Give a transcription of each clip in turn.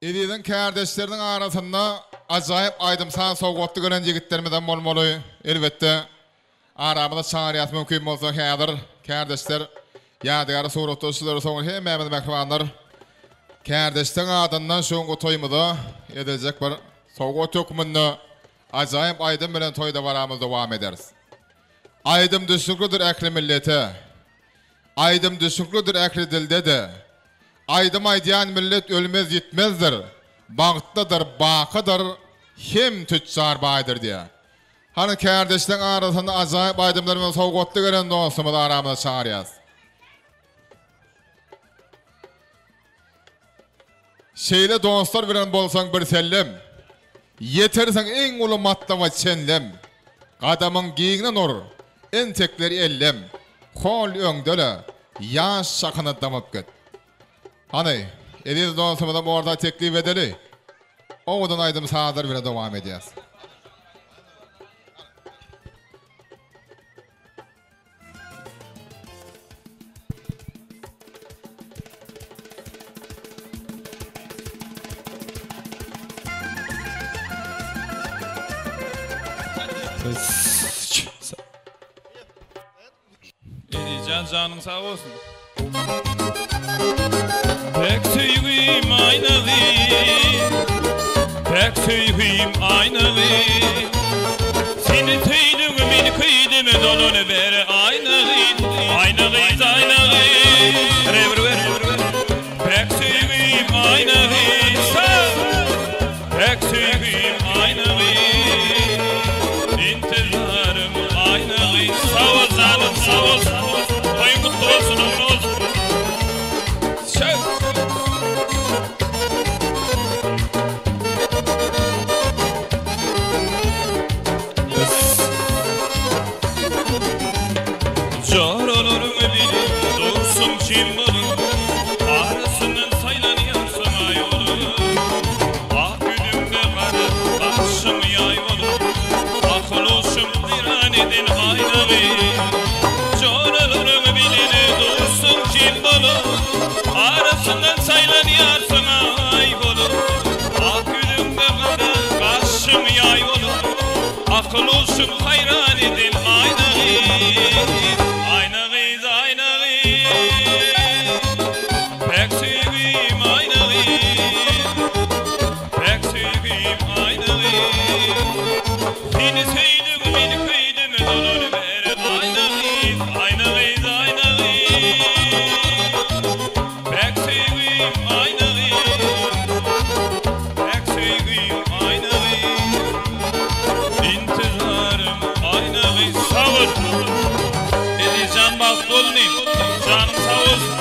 Ediden kardeşlerinin arasında acayip aydımsan soğuklu gören yigitlerimizden bolmaly. Elbette aramızda çağrıyat mümkün bolsa häzir kardeşler ýadygar suratda şuları soňra hemmämiz mehribanlar. Kardeşlerin adından şoňky toýmyda edilecek bir soğuk tökümünde acayip aydym bilen toýda baramyz dowam ederiz. Aydym düşüklüdür äkli millete. Aydym düşüklüdür äkli dilde de. Aydym aýdýan millet ölmez yitmezdir. Bagtdadır, baqadır, hem tüccar baydır diye. Hani kardeşlerin arasında acayip aydımlar ve soğuklu gören dostumuz aramızda çağırıyız. Şeyle dostlar bilen bolsaň bir sellem. Yetersen en ulu matlama çenlem. Kadamın giyiğine nur, entekleri ellem. Kol öňdele, yaş şakını damıp git. Hani, ediz dostumuza bu arada teklif edeli. Oğudan aydym sağdır bile devam edeceğiz. Can canın sağ olsun. Pek süýgüm aynagy, pek süýgüm aynagy. Seni tüydüm, meni kıydym, dolany beri aynagy, aynagy, aynagy. Pek süýgüm aynagy, pek süýgüm aynagy. İntizarım aynagy, sağ ol canım, sağ ol. Arasından saylanıyorsun ay olur. Ak gülümde kara kaşım yay olur. Akıl olsun hayran edin aynağı. Aynağıyız aynağı. Pek sevgim aynağı. Pek sevgim aynağı. Seni sevdim beni kıydım dolur beri aynağıyız. Aynağıyız aynağı. Can bak olmayayım, canım sağ olsun.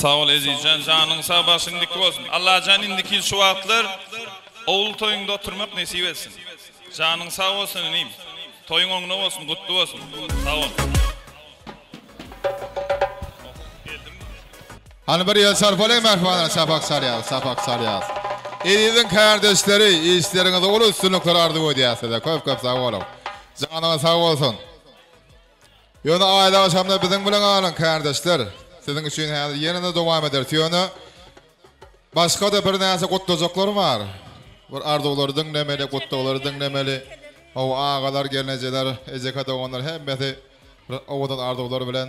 Sağ ol Ezican, canın sağ başın dik olsun. Allah can indiki şu vaatlar oğul toyunda oturmak nasip etsin. Canın sağ olsun neyim? Toyun onuna olsun, kutlu olsun. Sağ ol. Hani bir yıl sarf olayım merhabalar, sapak saryaz. Elinin kardeşleri, işlerinize ulu üstünlükler ardı bu diyasede. Köp sağ olun. Canına sağ olsun. Yonu aile akşamda bizim bilen alın kardeşler. Sizin için yenine devam eder. Yonu başka da bir neyse kutlayacaklar var. Bir arduları dinlemeli, kutluları dinlemeli. O ağalar, gelneceler, ecekada onlar hem beti ovadan arduları bilen.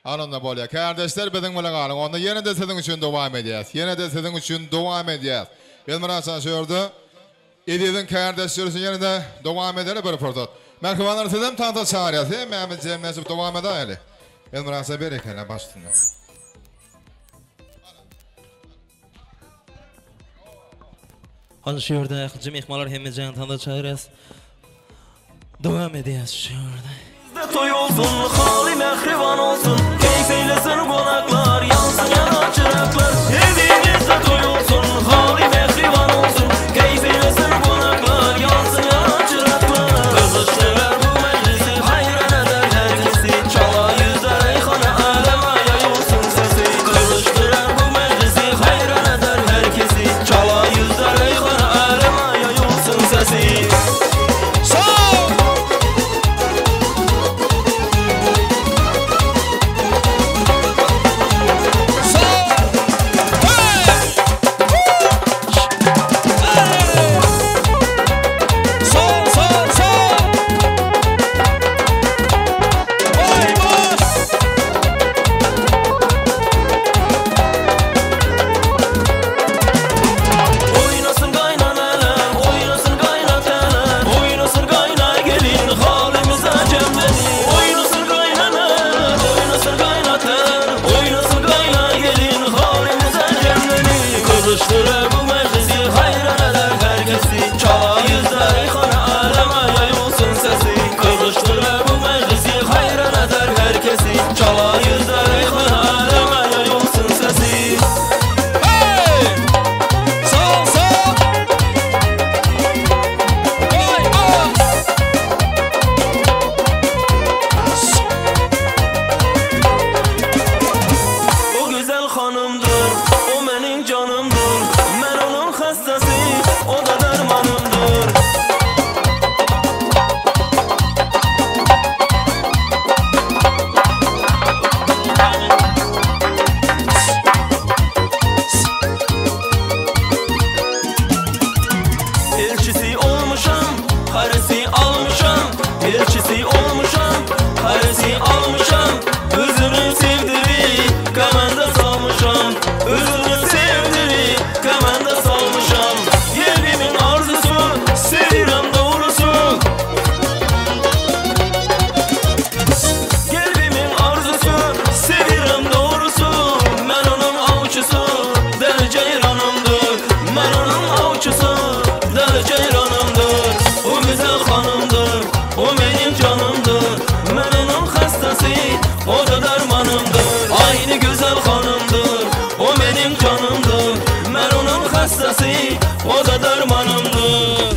Anında bolya. Kardeşler bizim bilen alın. Onda yine de sizin için devam edeceğiz. Yine de sizin için devam edeceğiz. Ben bana söylüyordu. Edil'in kardeşleri için yine de devam eder bir fırsat. Merhabalar sizin tanıta çağırıyoruz. Mehmet Cem Nesip devam eder. Ben bana berekele başlayın. Hadi şu yerde akılcı mehmalar hem can tanıta çağırıyoruz. Devam edeceğiz şu yerde. Toy olsun, hali mehriban olsun, keyif eylesin konaklar, yansın yana çıraklar. Evinizde toy olsun, hali mehriban olsun, keyif eylesin konaklar, yansın yana çıraklar. Kızıştılar bu meclisi, hayran eder herkesi, çala yüzler eyhana aleme yayılsın sesi. Kızıştılar bu meclisi, hayran eder herkesi, çala yüzler eyhana aleme yayılsın sesi. O da dermanımdır.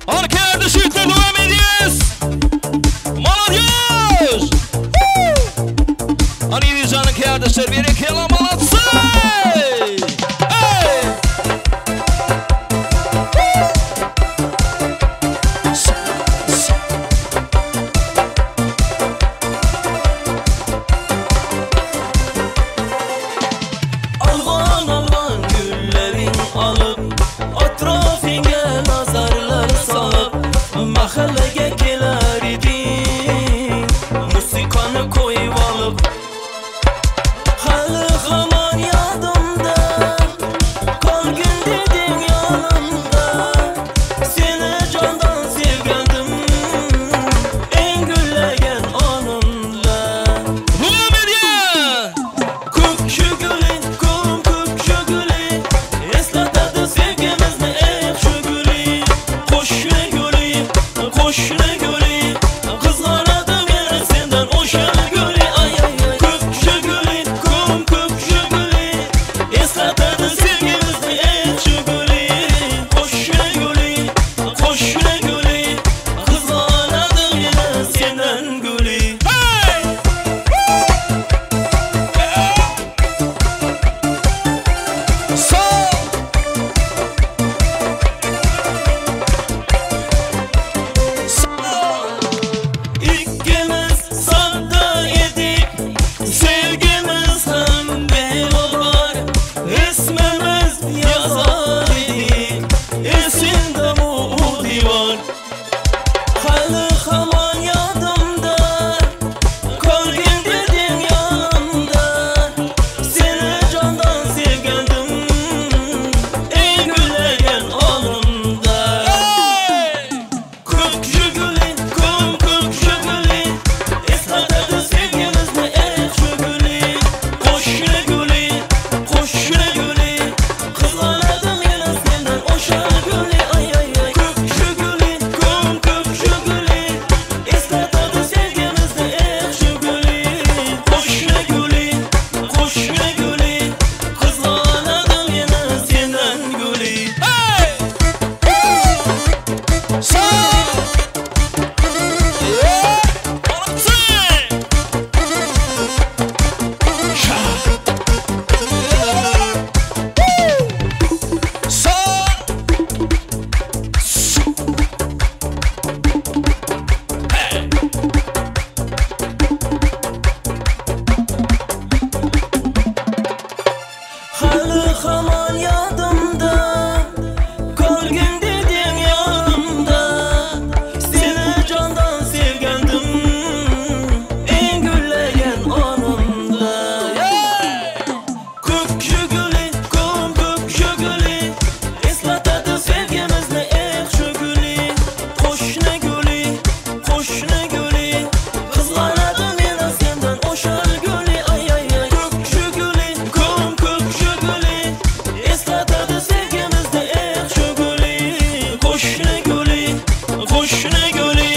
Arkadaşlar devam ediyoruz. Молодежь! Hani Ezican'ın kardeşler bir kelam alatsın. Mahalleye gelir idin, musikanı koyup alıp, halı zaman yadımda, kal gün dedim yanımda. Seni candan sevgendim, en gülleyen anımda. Devam ediyor. Kuk şu gülün, kuk şu gülün, eslatadı sevgimizni ey şu gülün. hamon yodimda, qolgin deding yonimda. Seni jondan sevgandim, eng gullagan onimda. Ko'k shuguli, ko'k shuguli, eslatadi sevgimizni erk shuguli. Qo'shni guli, qizg'anadim yana sendan o'sha guli. Ay ay ay. Ko'k shuguli, ko'k shuguli, eslatadi sevgimizni erk shuguli. Qo'shni guli, qizg'anadim yana sendan guli. Hali hamon yodimda, qolgin deding yonimda. Seni jondan sevgandim, eng gullagan onimda. Ko'k shuguli, eslatadi sevgimizni erk shuguli. Qo'shni guli, qizg'anadim yana sendan o'sha guli. Ay ay ay. Ko'k shuguli, eslatadi sevgimizni erk shuguli. Qo'shni guli,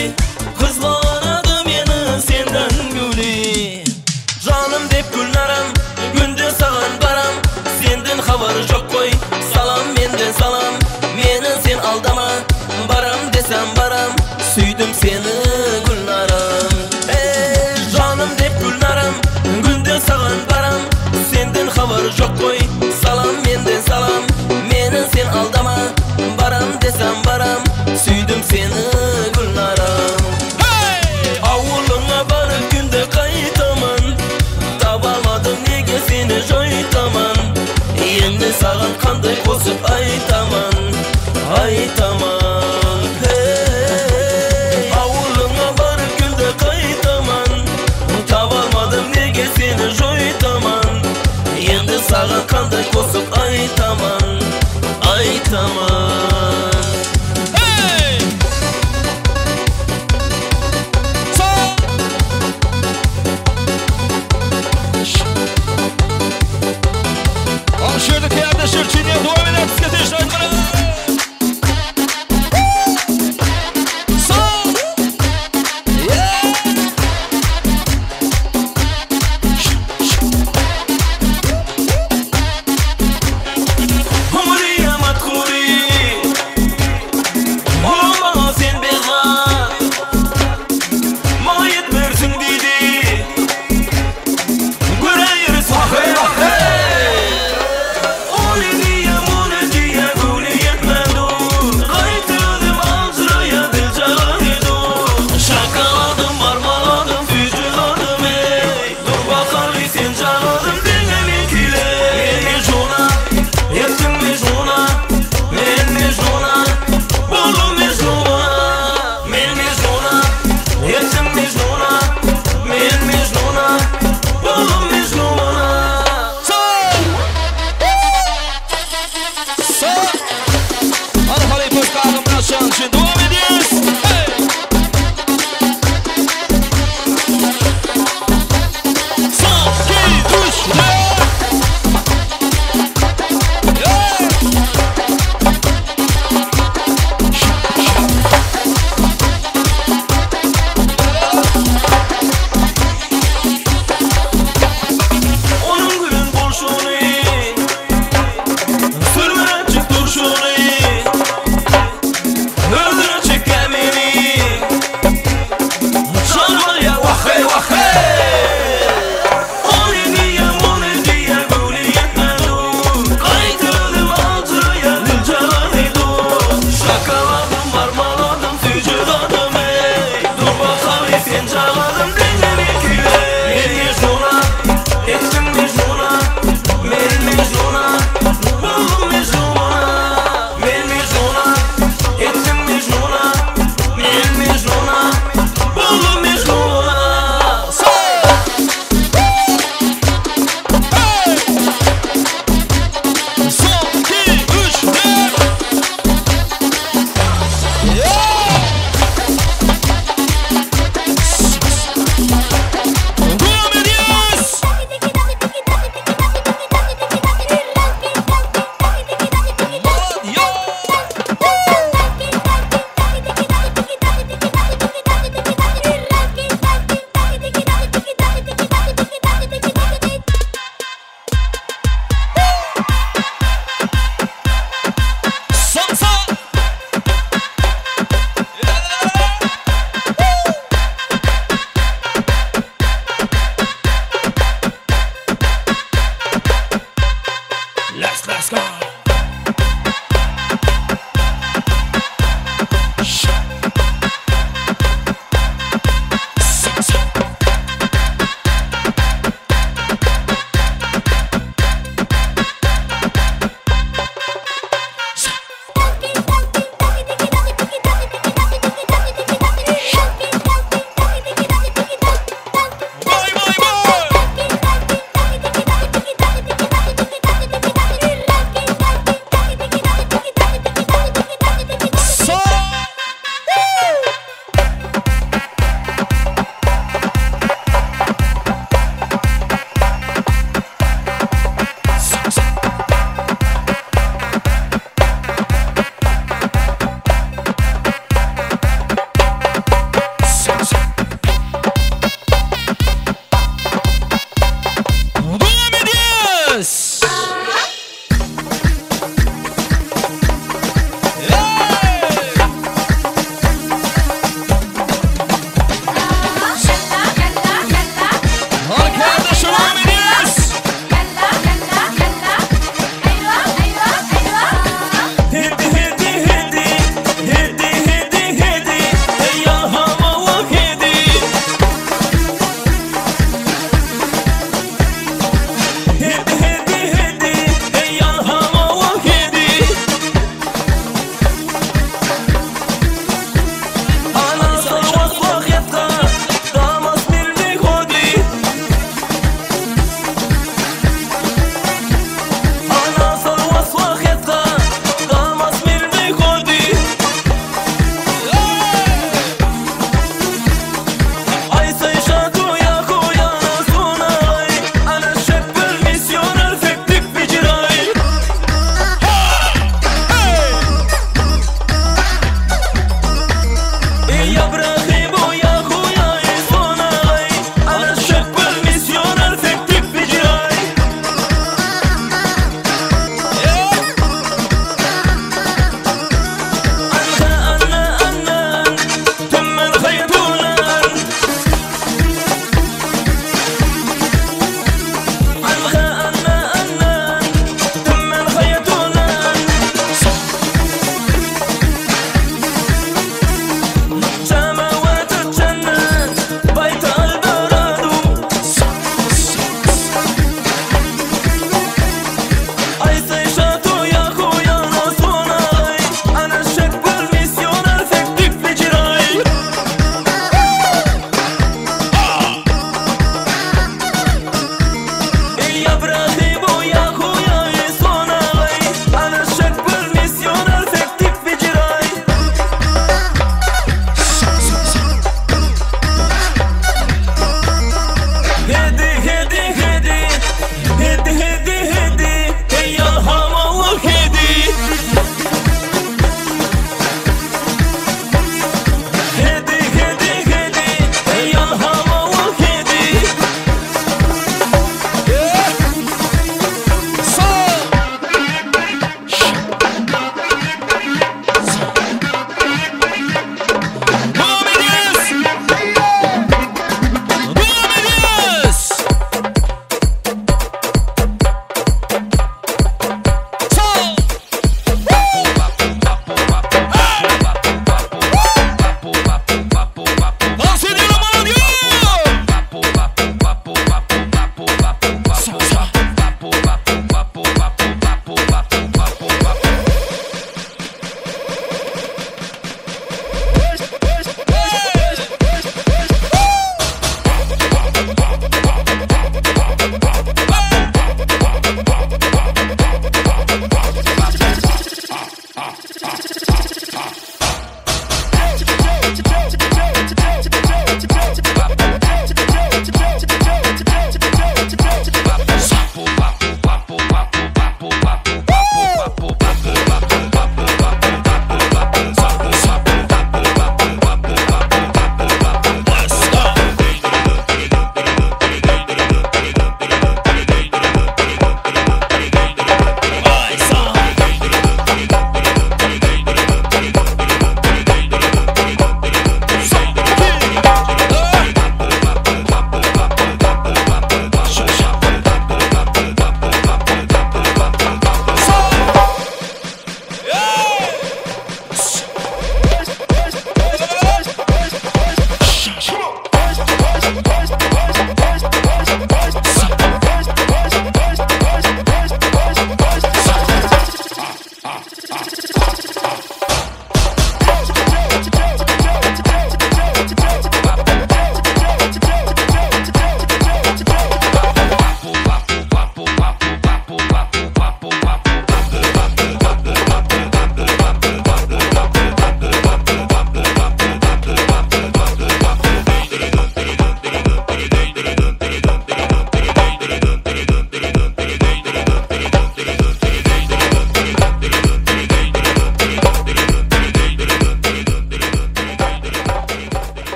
qizg'anadim yana sendan guli. Jonim deb gulnaram, gunda sag'an baram. Sendan xabar yo'q qo'y, salom mendan salom. Meni sen aldama, baram desam baram. Suydim seni gulnaram. Jonim deb gulnaram, gunda sag'an baram. Sendan xabar yo'q qo'y, salom mendan salom. Meni sen aldama, baram desam baram. Suydim seni gulnaram. Avulingga borib kunda qaytaman, tabamadim nega seni joytaman. Endi sag'in qanday qo'sib aytaman. Hey, avul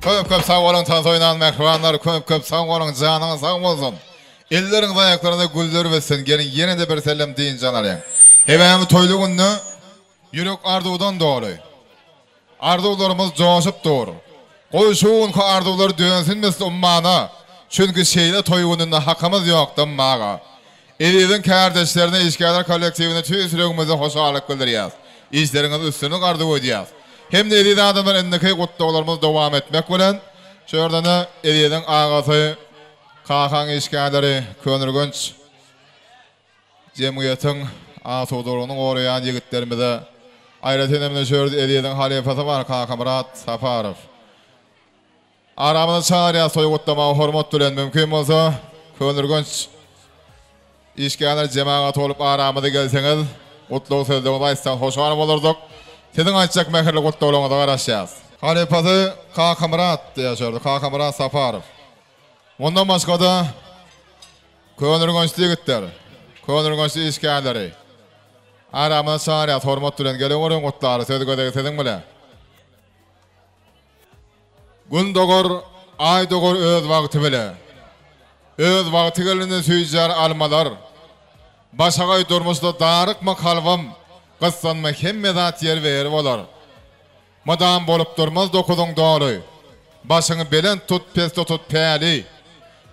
Köp sağ olun tan soyunan mehribanlar, köp sağ olun canınız sağ olsun. Ellerin ayaklarına güller versin. Gelin yine de bir selam deyin canlar. Hemen toylu günü yürek ardudan doğru. Ardularımız coşup doğru. Koşun ki ardular dönsün mesela ummana. Çünkü şeyle toy gününde hakkımız yoktu mağa. Elinin kardeşlerine işgaller kolektivine tüysülüğümüzü hoşalık bildiriyoruz. İşleriniz üstünü ardu ediyoruz. Hem de elinin adamlar endeki kutlularımız devam etmek bilen. Şuradan elinin ağası Kakan işgalleri Könürgünç Cemiyetin asudurunun oruyan yigitlerimize ayret enemine şöyle elinin halifası var Kaka Murat Safarov. Aramını çağırıya soygutlama hormat duren mümkün olsa Könürgünç işgaller cemaat olup aramıza gelseniz kutlu sözlerinizi açsan hoşlanıp olurduk. Sizin açacak mehirli kutluğunuza karışacağız. Halifası Kaka Murat diye şöyle Kaka Murat Safarov. Ondan başka da Könürgünç yigitler, Könürgünç işgalleri. Aramına çağırıya hormat duren gelin orun kutları sözü gödegi sedin bile. Gün doğur, ay doğur öz vakti bile. Öz vakti gelinde süyücer almalar. Başakay durmuşda darık mı kalvam, kıssanma hem medat yer verir olar. Madam bolup durmaz dokudun doğru. Başını belen tut, pesto tut peli.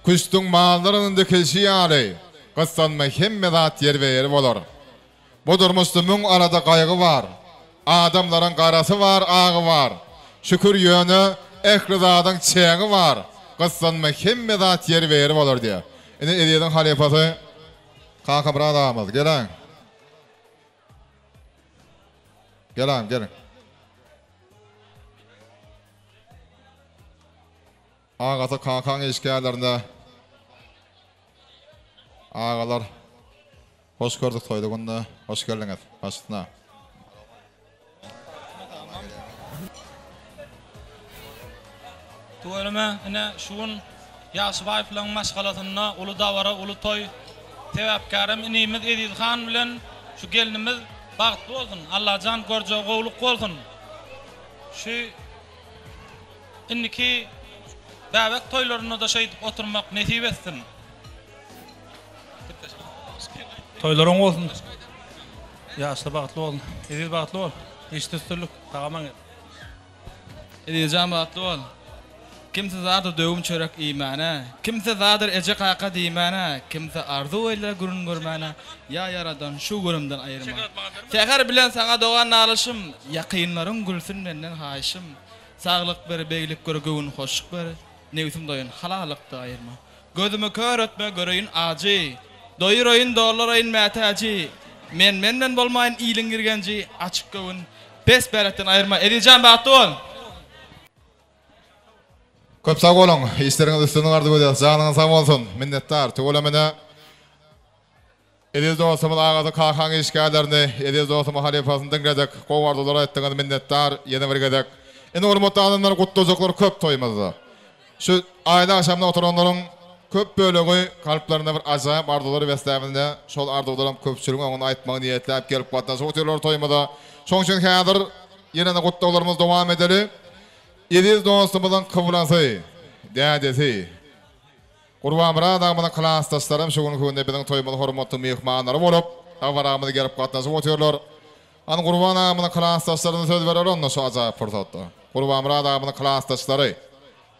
Kuştun mağlarının dökülşi yali. Kıssanma hem medat yer verir olar. Bu durmuşda mün arada kaygı var. Adamların karası var, ağı var. Şükür yönü, ekrizadan çeği var. Kıssanma hem medat yer verir olar diye. Yine Eliye'nin halifası Kaka Murat ağamız. Gelin. Gelin. Ağası Kakan işgallerinde ağalar hoş gördük toyduğunda. Hoş geldiniz. Başına. Tuğrama ine şuun yaşbay falan maşgalatına ulu davara ulu toy tevapkarım inimiz Edilhan bilen şu gelinimiz bagtlı olsun. Allah can görce goğuluk olsun. Şu inniki bebek toylarına da şey oturmak nasip etsin. Toyların olsun. Yaşlı bagtlı olun. Edil bagtlı ol. İşte üstürlük. Tağaman et. Edilcan bagtlı ol. Kimse zadır dövüm çörek imana, kimse zadır ece kaka dimana, kimse arzu ile gurun gurmana, ya yaradan şu gurumdan ayırma. Sekar bilen sana doğan nalışım, yakınların gülsün benden haşım. Sağlık beri, beylik görü göğün hoşluk beri, nevsim doyun halalıkta ayırma. Gözümü kör etme göreyin acı, doyur oyun dolar oyun metacı. Men bolmayın iyilin girgenci, açık göğün, pes beretten ayırma. Edilcan bahtı ol. Köp sağ olun. İşleriniz üstünü ardı ediyoruz. Canınız sağ olsun. Minnettar. Tuğulamına Ediz dostumuz ağası Kakan işgallerini, Ediz dostumuz halifasını dinledik. Kovardılara ettiğiniz minnettar. Yeni bir gedek. En hormatly adamlar kutlucuklar köp toymazda. Şu ayda akşamda oturanların köp bölüğü kalplerinde bir acayip arzuları besleminde. Şol arzularım köpçülüğün onu aytmağı niyetleyip gelip katlaşıp oturuyorlar toymada. Şoň üçin häzir yine de kutlularımız devam edeli. Ediz dostumuzun kıvrası, dədesi. Qurban Murat ağamın klassdaşlarım şu günde bizim toymada hormatly mehmanları bolup, tavarağımıza gelip katlaşıp oturuyorlar. An Qurban ağamın klassdaşlarına söz verer onda şu acayip fırsatda. Qurban Murat ağamın klassdaşları,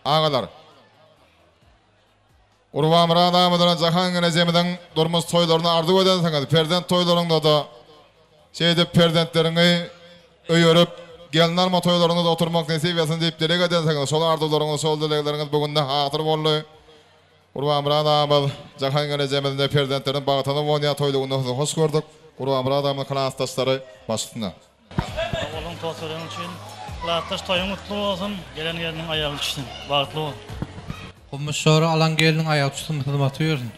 ağalar. Qurban Murat ağamın Jahangir Ejemiden durmuş toylarını arzu edenseniz, perdent toylarında da perdentlerini öýörüp gelin alma toylarında da oturmak nesip etsin deyip dilek edenseniz, şol arzularınız, şol dilekleriniz bugün de hatır bolly. Qurban Murat ağamız Jahangir Ejemiden perdentlerin bagtyny oňa toylugyny hoş gördük. Qurban Murat ağamyň klassdaşlary başlygyna. Oğlum toyların için. Klassdaş toyun mutlu olsun. Gelen yerinin ayağı uçsun. Bagtlı ol. Olmuş sonra alan gelinin ayağı uçsun. Mıtılmatı versin.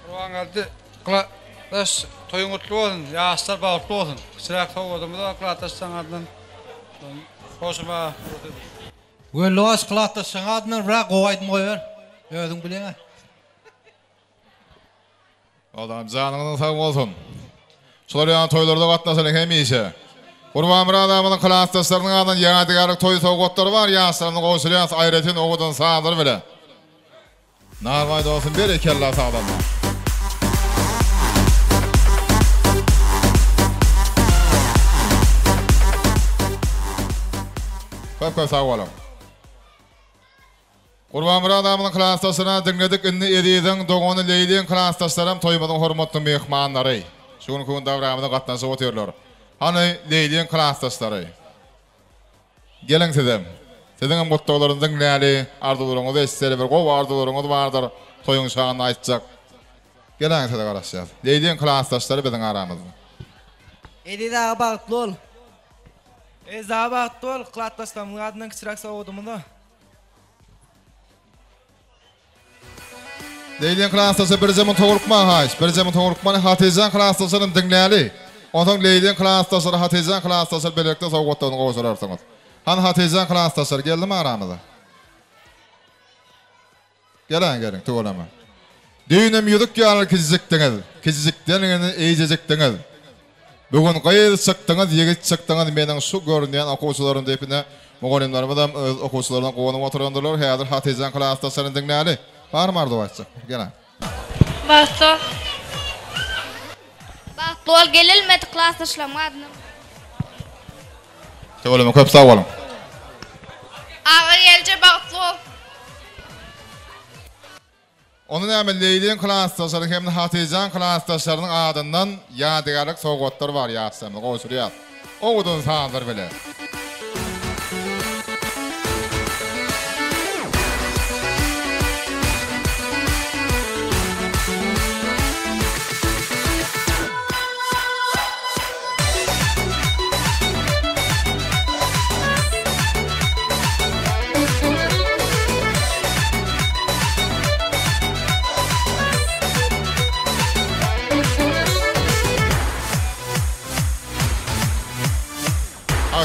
Qurban geldi. Klassdaş toyun mutlu olsun. Yaşlar bagtlı olsun. Sırak soğudum da klassdaştan adından. Hoşuma. Ve loğaz kılatta sana adından bırak kovaydın koyar. Ödün bilene. Adam canınızın sağ olsun. Şolar ýan toylarda gatnaşalyň hem işe. Qurban Muradamyň klassdaşlarynyň adan ýadygarlyk toý sowgatlary bar, ýaşlaryny goşulýan aýratyn ogudan sağdyr bile. Narvay olsun berekella sağlam. Köp sağ olun. Qurban Muradamyň klassdaşlaryna diňledik inni ediýän dogany leýlen klassdaşlarym toýmadan hormatly mehmanlary. Şuň gün dawramyna gatnaşyp oturýarlar. Hani leýlen klassdaşlary. Geliň sizem. Sizin mutlularınızın näli arzularınız eseri bir gow arzularınız bardyr. Toyun şanyny aýtjak. Geliň size garaşýar. Leýlen klassdaşlary biziň aramyzda. Edida bagtly ol. Eza bagtly ol, klassdaşlarymyň adyny kiçirak sowdumda. Leýlen klassdaşy bir zaman togurukma haýs, bir zaman togurukma Hatijan klassdaşynyň diňläli. Onuň leýlen klassdaşlary Hatijan klassdaşlary belekde sowgatlaryny goşararsyňyz. Han Hatijan klassdaşlar geldimi aramyza? Geliň, togulama. Düýnem ýudyk ýaly kizikdiňiz, kizikdenini eýjejekdiňiz. Bugün gaýry çykdyňyz, ýigit çykdyňyz meniň şu görünýän okuwçylarym diýipine, mugallimlerim da öz okuwçylaryna gowanyp oturýandylar. Häzir Hatijan klassdaşlaryny diňläli. Barmar doýatjak. Geliň. Basta. Baqtol gelilmedi klassdaşlarym adyny. Togulama köp sağ olun. Ağa gelje baqtol. Onun näme leýlen klassdaşlary hem de Hatijan klassdaşlarynyň adyndan ýadygarlyk sowgatlar bar ýaşsamyň goşurýar. Ogudan sağdyr bile.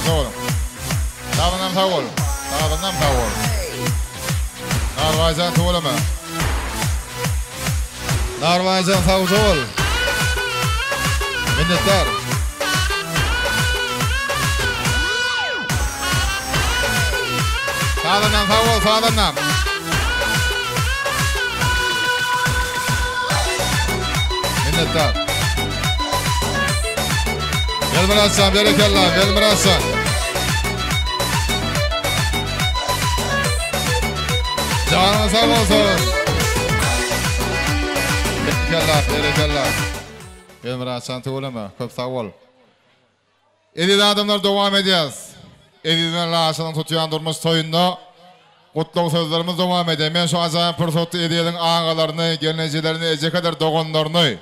Sağ olun. Sağ olun. Narvaycan tuğulama. Narvaycan sağ ol. Minnettar. Sağdan. Minnettar. Belmirasan, berekallah, belmirasan. Canın sağ olsun. Berekallah. Belmirasan tuğulama, köp sağ ol. Edil adamlar devam edeceğiz. Edil'den laşının tutuyan durmuş toyunda kutlu sözlerimiz devam edeyim. Ben şu acayip fırsatı Edil'in ağalarını, gelinecilerini, ece kadar doğanlarını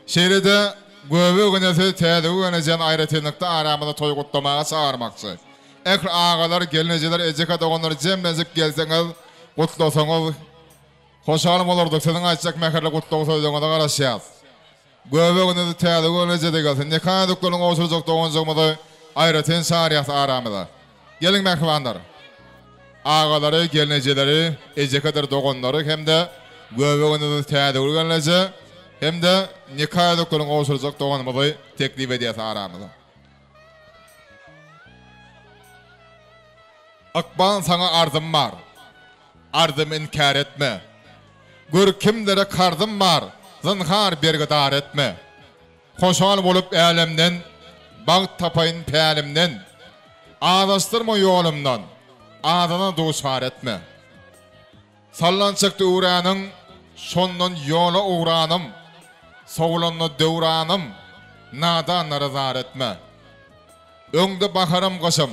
şehride göbü günesi teğdiği güneceğin ayrıtınlıkta aramada toy kutlamağa çağırmakçı. Ekr ağalar, gelineciler, ece kadar doğanları cemlenecek gelseniz kutlu olsanız hoşalım olurduk. Sizin açacak mekarlı kutlu sözlerine de karışacağız. Göbü günesi teğdiği güneceği gelsin. Ne kadar dükkanın oluşturacak doğancağımızı ayrıtın çağırıyası aramada. Gelin mehvanlar. Ağaları, gelinecileri, ece kadar doğanları hem de göbü günesi teğdiği güneceği hem de nikah doktorun oluşturacak doğanımızı teklif ediyası aramızda. Akban sana arzım var. Arzım inkar etme. Gör kimlere kardım var. Zinhar bergedar etme. Hoşal olup elimden, bağ tapayın pelimden. Ağdaştırma yolumdan. Ağdana duşar etme. Sallan çıktı uğranın, sondan yola uğranım. Soğlanlı dövranım, nadanlara zar etme. Öngde bakarım kaşım,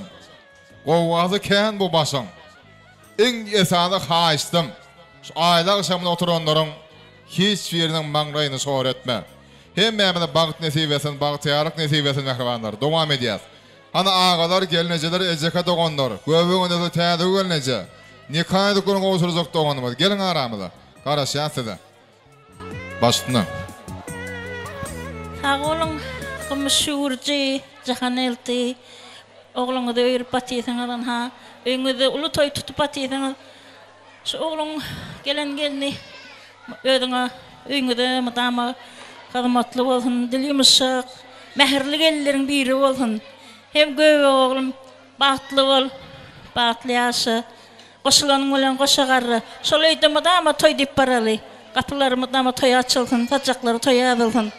kovazı ken bu başım. En esadı haiştim, şu ayla akşamına oturanların hiç yerinin mangrayını şor etme. Hem memede bağıt nesibesin, bağıtıyarlık nesibesin mehribanlar. Devam edeceğiz. Hani ağalar, gelineciler, eceka doğanlar, göbüğünüzü tədiği gelinece, nikah ediklerini oluşturacak doğanımız. Gelin aramıza, karışan size. Başlığına. Sağ olun, komisyurcu, Cahan Elti, oğlunu da öyrüp batıysanız, öňüňizde ulu toy tutup batıysanız, şu oğlun geleni, öňüňizde madama, hazmatlı olsun, dilimiz şak, mehirli gellerin biri olsun, hem göwe oğlum bahtlı bol, bahtlı yaşa. Qoşulanın bilen qoşagarra. Şol öýdeme dama toy dip baraly. Kapılarımı dama toy açılsın, tacakları toy ýabylsın.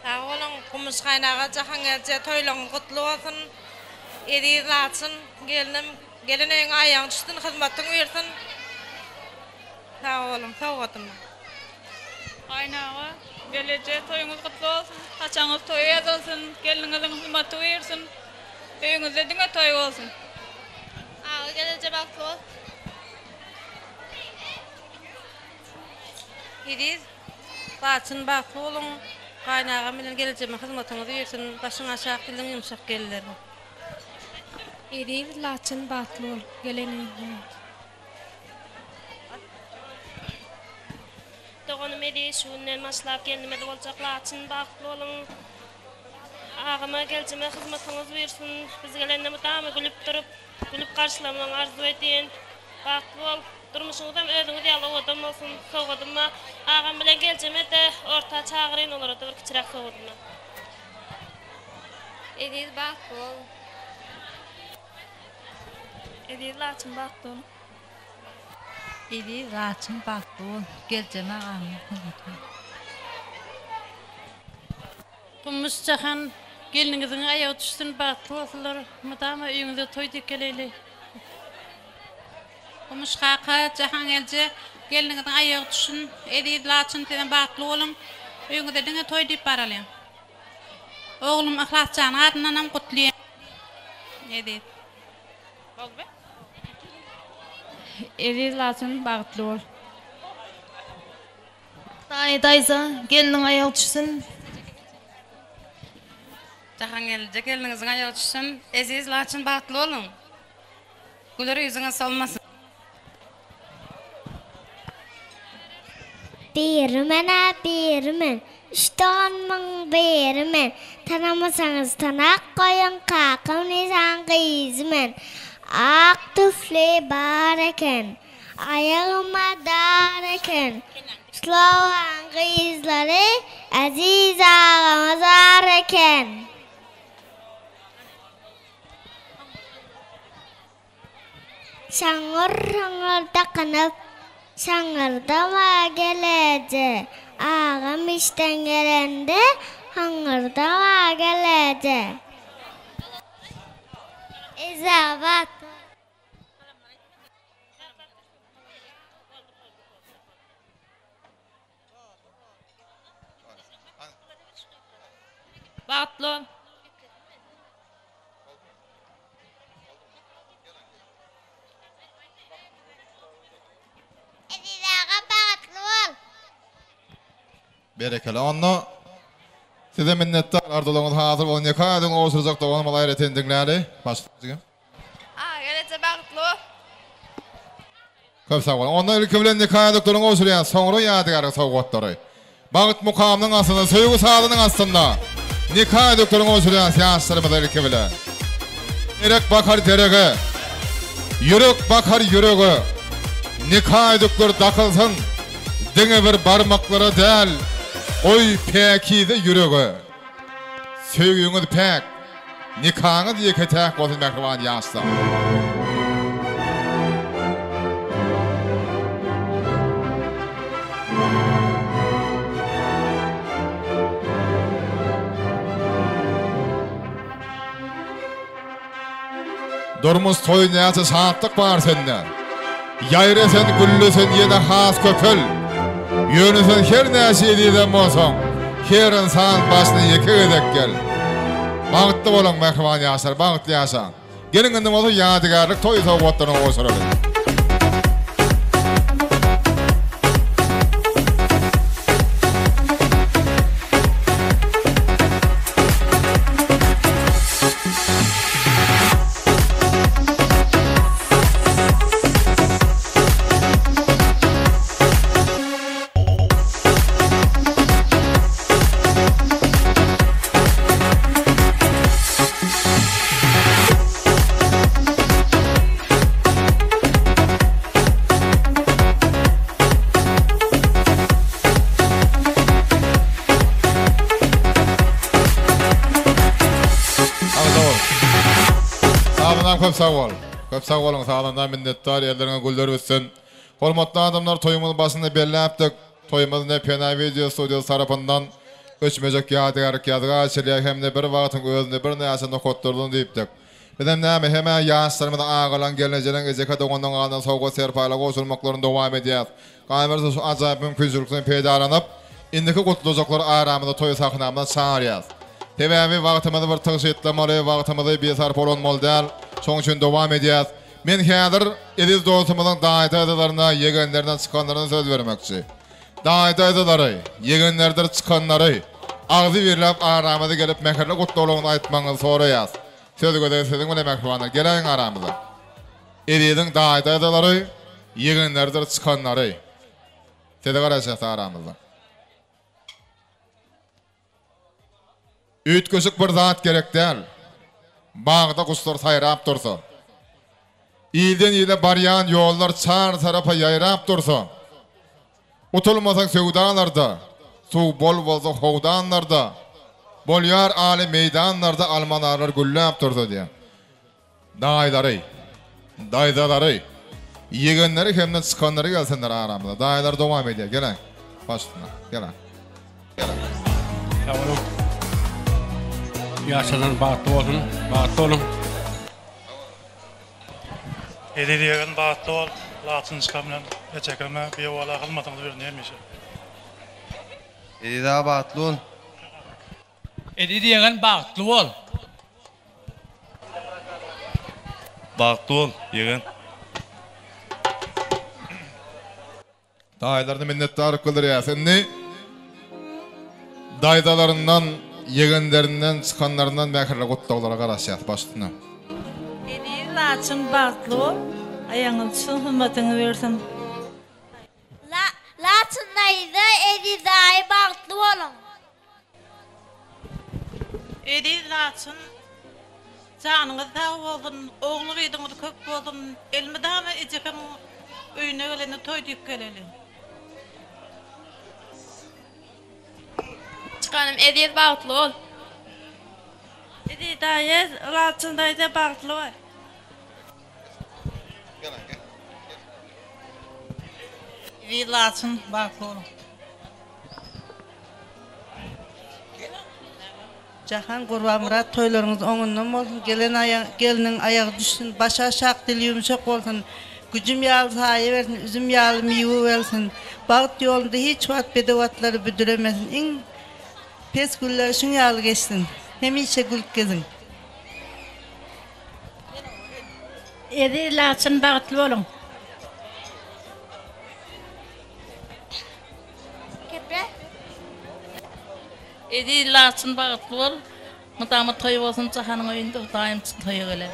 Sağ olun, kumus kaynağa Cahangerce toyluğun kutlu olsun. Edi latsın, gelineğin ayağın düşsün, hizmetin versin. Sağ olun, sağ olun. Kaynağa, geleceğe toyunuz kutlu olsun. Haçanız toy yazılsın, gelinizin hizmeti versin. Öýüňizde diňe toy olsun. Ağa geleceğe baktı ol. Edi latsın baklı olun. Kaynağa bilen geleceğime hizmetinizi versin. Başın aşağı dilin yumuşak gelirler. Edi laçın batlı ol. Geleneğin. Doğanım edi şundan maşlap kendime de olacak laçın baklı olun. Ağama geleceğime hizmetinizi versin. Biz gelenle mutlaka gülüp durup, gülüp karşılamanı arzu edin. Baklı ol. Durmuşunuzdan özünüz yalıvadın olsun, soğudun mu? Ağam bilen geleceğime de orta çağırın olur, da bir kiçirak soğudun mu? Edi batlı ol. Edi laçın baklı ol. Edi laçın baklı ol. Geleceğime ağamın hizmeti. Kumus Cahan gelinizin ayağı düşsün batlı olsunlar. Mudama öýüňizde toy dip geleli. Kumus kaka Cahangerce gelinizin ayağı düşsün. Edi laçın tenen baklı olun. Öýüňizde diňe toy dip baraly. Oğlum Ahlatcan adından hem kutluyor. Edi. Edi laçın batlı ol. Dayza, gelinin ayağı düşsün. Cahangerce gelinizin ayağı düşsün. Aziz laçın baklı olun. Güler yüzüne solmasın. Birmen, iştahın birmen. Tanımasanız tanak koyun kakam nisan kızmen. Ak tüfle bareken, ayağıma dareken. Slohan kızları aziz ağamız areken. Şangır takınıp şangırdama gelece. Ağam işten gelende hangırdama gelece. İzavat. Batlı ol. Berekeli. Onu size minnettar ardılığınız hazır olun. Yakaydın osuracak da onu malay retendinleri. Başlayalım. Ağa geleceğe baktı ol. Köp sağ olun. Onu ilki bilen nikah doktorun osuruyan sonra yadigarı soğukotları. Bağıt mukamının aslında, söygü sağlığının aslında nikah doktorun osuruyan siyaslarımızda ilki bilen. Derek bakar derege, yürek bakar yüreğe. Nikah doktor takılsın, dine bir barmakları değil, oy peki de yüreğe. Söygüğünüz pek, nikahınız yeke tek olsun mehriban yaşlar. Durmuz toy neyse saatlik var senden. Yayresen, güllüsen, yine has köpül. Yönüsen her neyse ediden olsun. Her insan başına yeke edek gel. Bağıtlı olun mehriban yaşlar, bağıtlı yaşan. Gelin indim olsun yadigarlık toy soğukotlarına osuralım. Sağlığından köp sağ ol. Köp sağ olun, sağlığından minnettar, ellerine güller bitsin. Hormatly adamlar, toyumuz başında belli yaptık. Toyumuz Nepena Video Studio tarafından göçmeyecek yadigarlık yazıga hem de bir vaktin özünde bir neyse nokotturduğunu deyiptik. Bizim näme hemen yaşlarımızda ağalan geleneceğin ezeka doğandan ağadan soğuk serpayla koşulmaklarını devam edeceğiz. Kamerası şu acayip mümkünçülükten peydalanıp, indiki kutlucukları aramızda toy sakınamdan çağırıyız. Tebebi vaktimizi bir tığış etlemeli, vaktimizi bir sarp olunmalı değil. Son için devam edeceğiz. Men hazır ediz dostumuzun davet edilerine, yegenlerden çıkanlarına söz vermekçi. Davet edileri, yegenlerden çıkanları, ağzı verilip aramızda gelip mekerli kutluğunu aytmanızı soruyuz. Söz göstersin bile mekruvanlar, gelen aramızda. Edizin davet edileri, yegenlerden çıkanları. Söz karışık aramızda. Üt köşük bir zat gerek değil. Bağda kuşlar sayrap dursa. İlden ile baryan yollar çar tarafa yayrap dursa. Utulmasak sevdalarda, su bol bolsa hovdanlarda, bolyar ali meydanlarda almanarlar güllap dursa diye. Daydaları, yegenleri hemden çıkanları gelsinler aramızda. Daylar devam ediyor. Gelen, başına, gelen. Yavrum. Yaşanan bağıtlı olun. Ediliyen bağıtlı ol, latsın çıkamlan, geçekeme bir oğla kılmadığımız bir neymiş? Edida bağıtlı ol. Ediliyen bağıtlı ol. Bağıtlı ol, yegen. Daylarını minnettar kılır ya. Sen ne? Daydalarından, yegenlerinden, çıkanlarından mekerle kutluğlara karışacağız başına. Edil laçın bağıtlı ol. Ayağınızın hürmetini versin. Laçındaydı Edida'yı bağıtlı olun. Edil laçın canınız sağ olsun, oğlu gıydınız köp olsun, elmi daha mı ecekim öyüne geleni toy deyip gelelim. Çıkanım Edil bağıtlı ol. Edida'yı laçındaydı bağıtlı ol. Edil laçın bağıtlı olun. Jahan Gurban Murat toylarınız oňundan bolsun, gelinin ayağı düşsün, başa şaq dili yumşak bolsun, gücüm ýaly saýy bersin, üzüm ýaly miýwe bersin, bagyt ýolunda hiç wagt bedewatlary büdüremesin, iň pes günler şuň ýaly geçsin, hemişe gülüp gezin. Edil laçın bağıtlı olun. Edil laçın bağıtlı ol. Mıtamı toy olsun, Jahan'ın oyunda daim toya gele.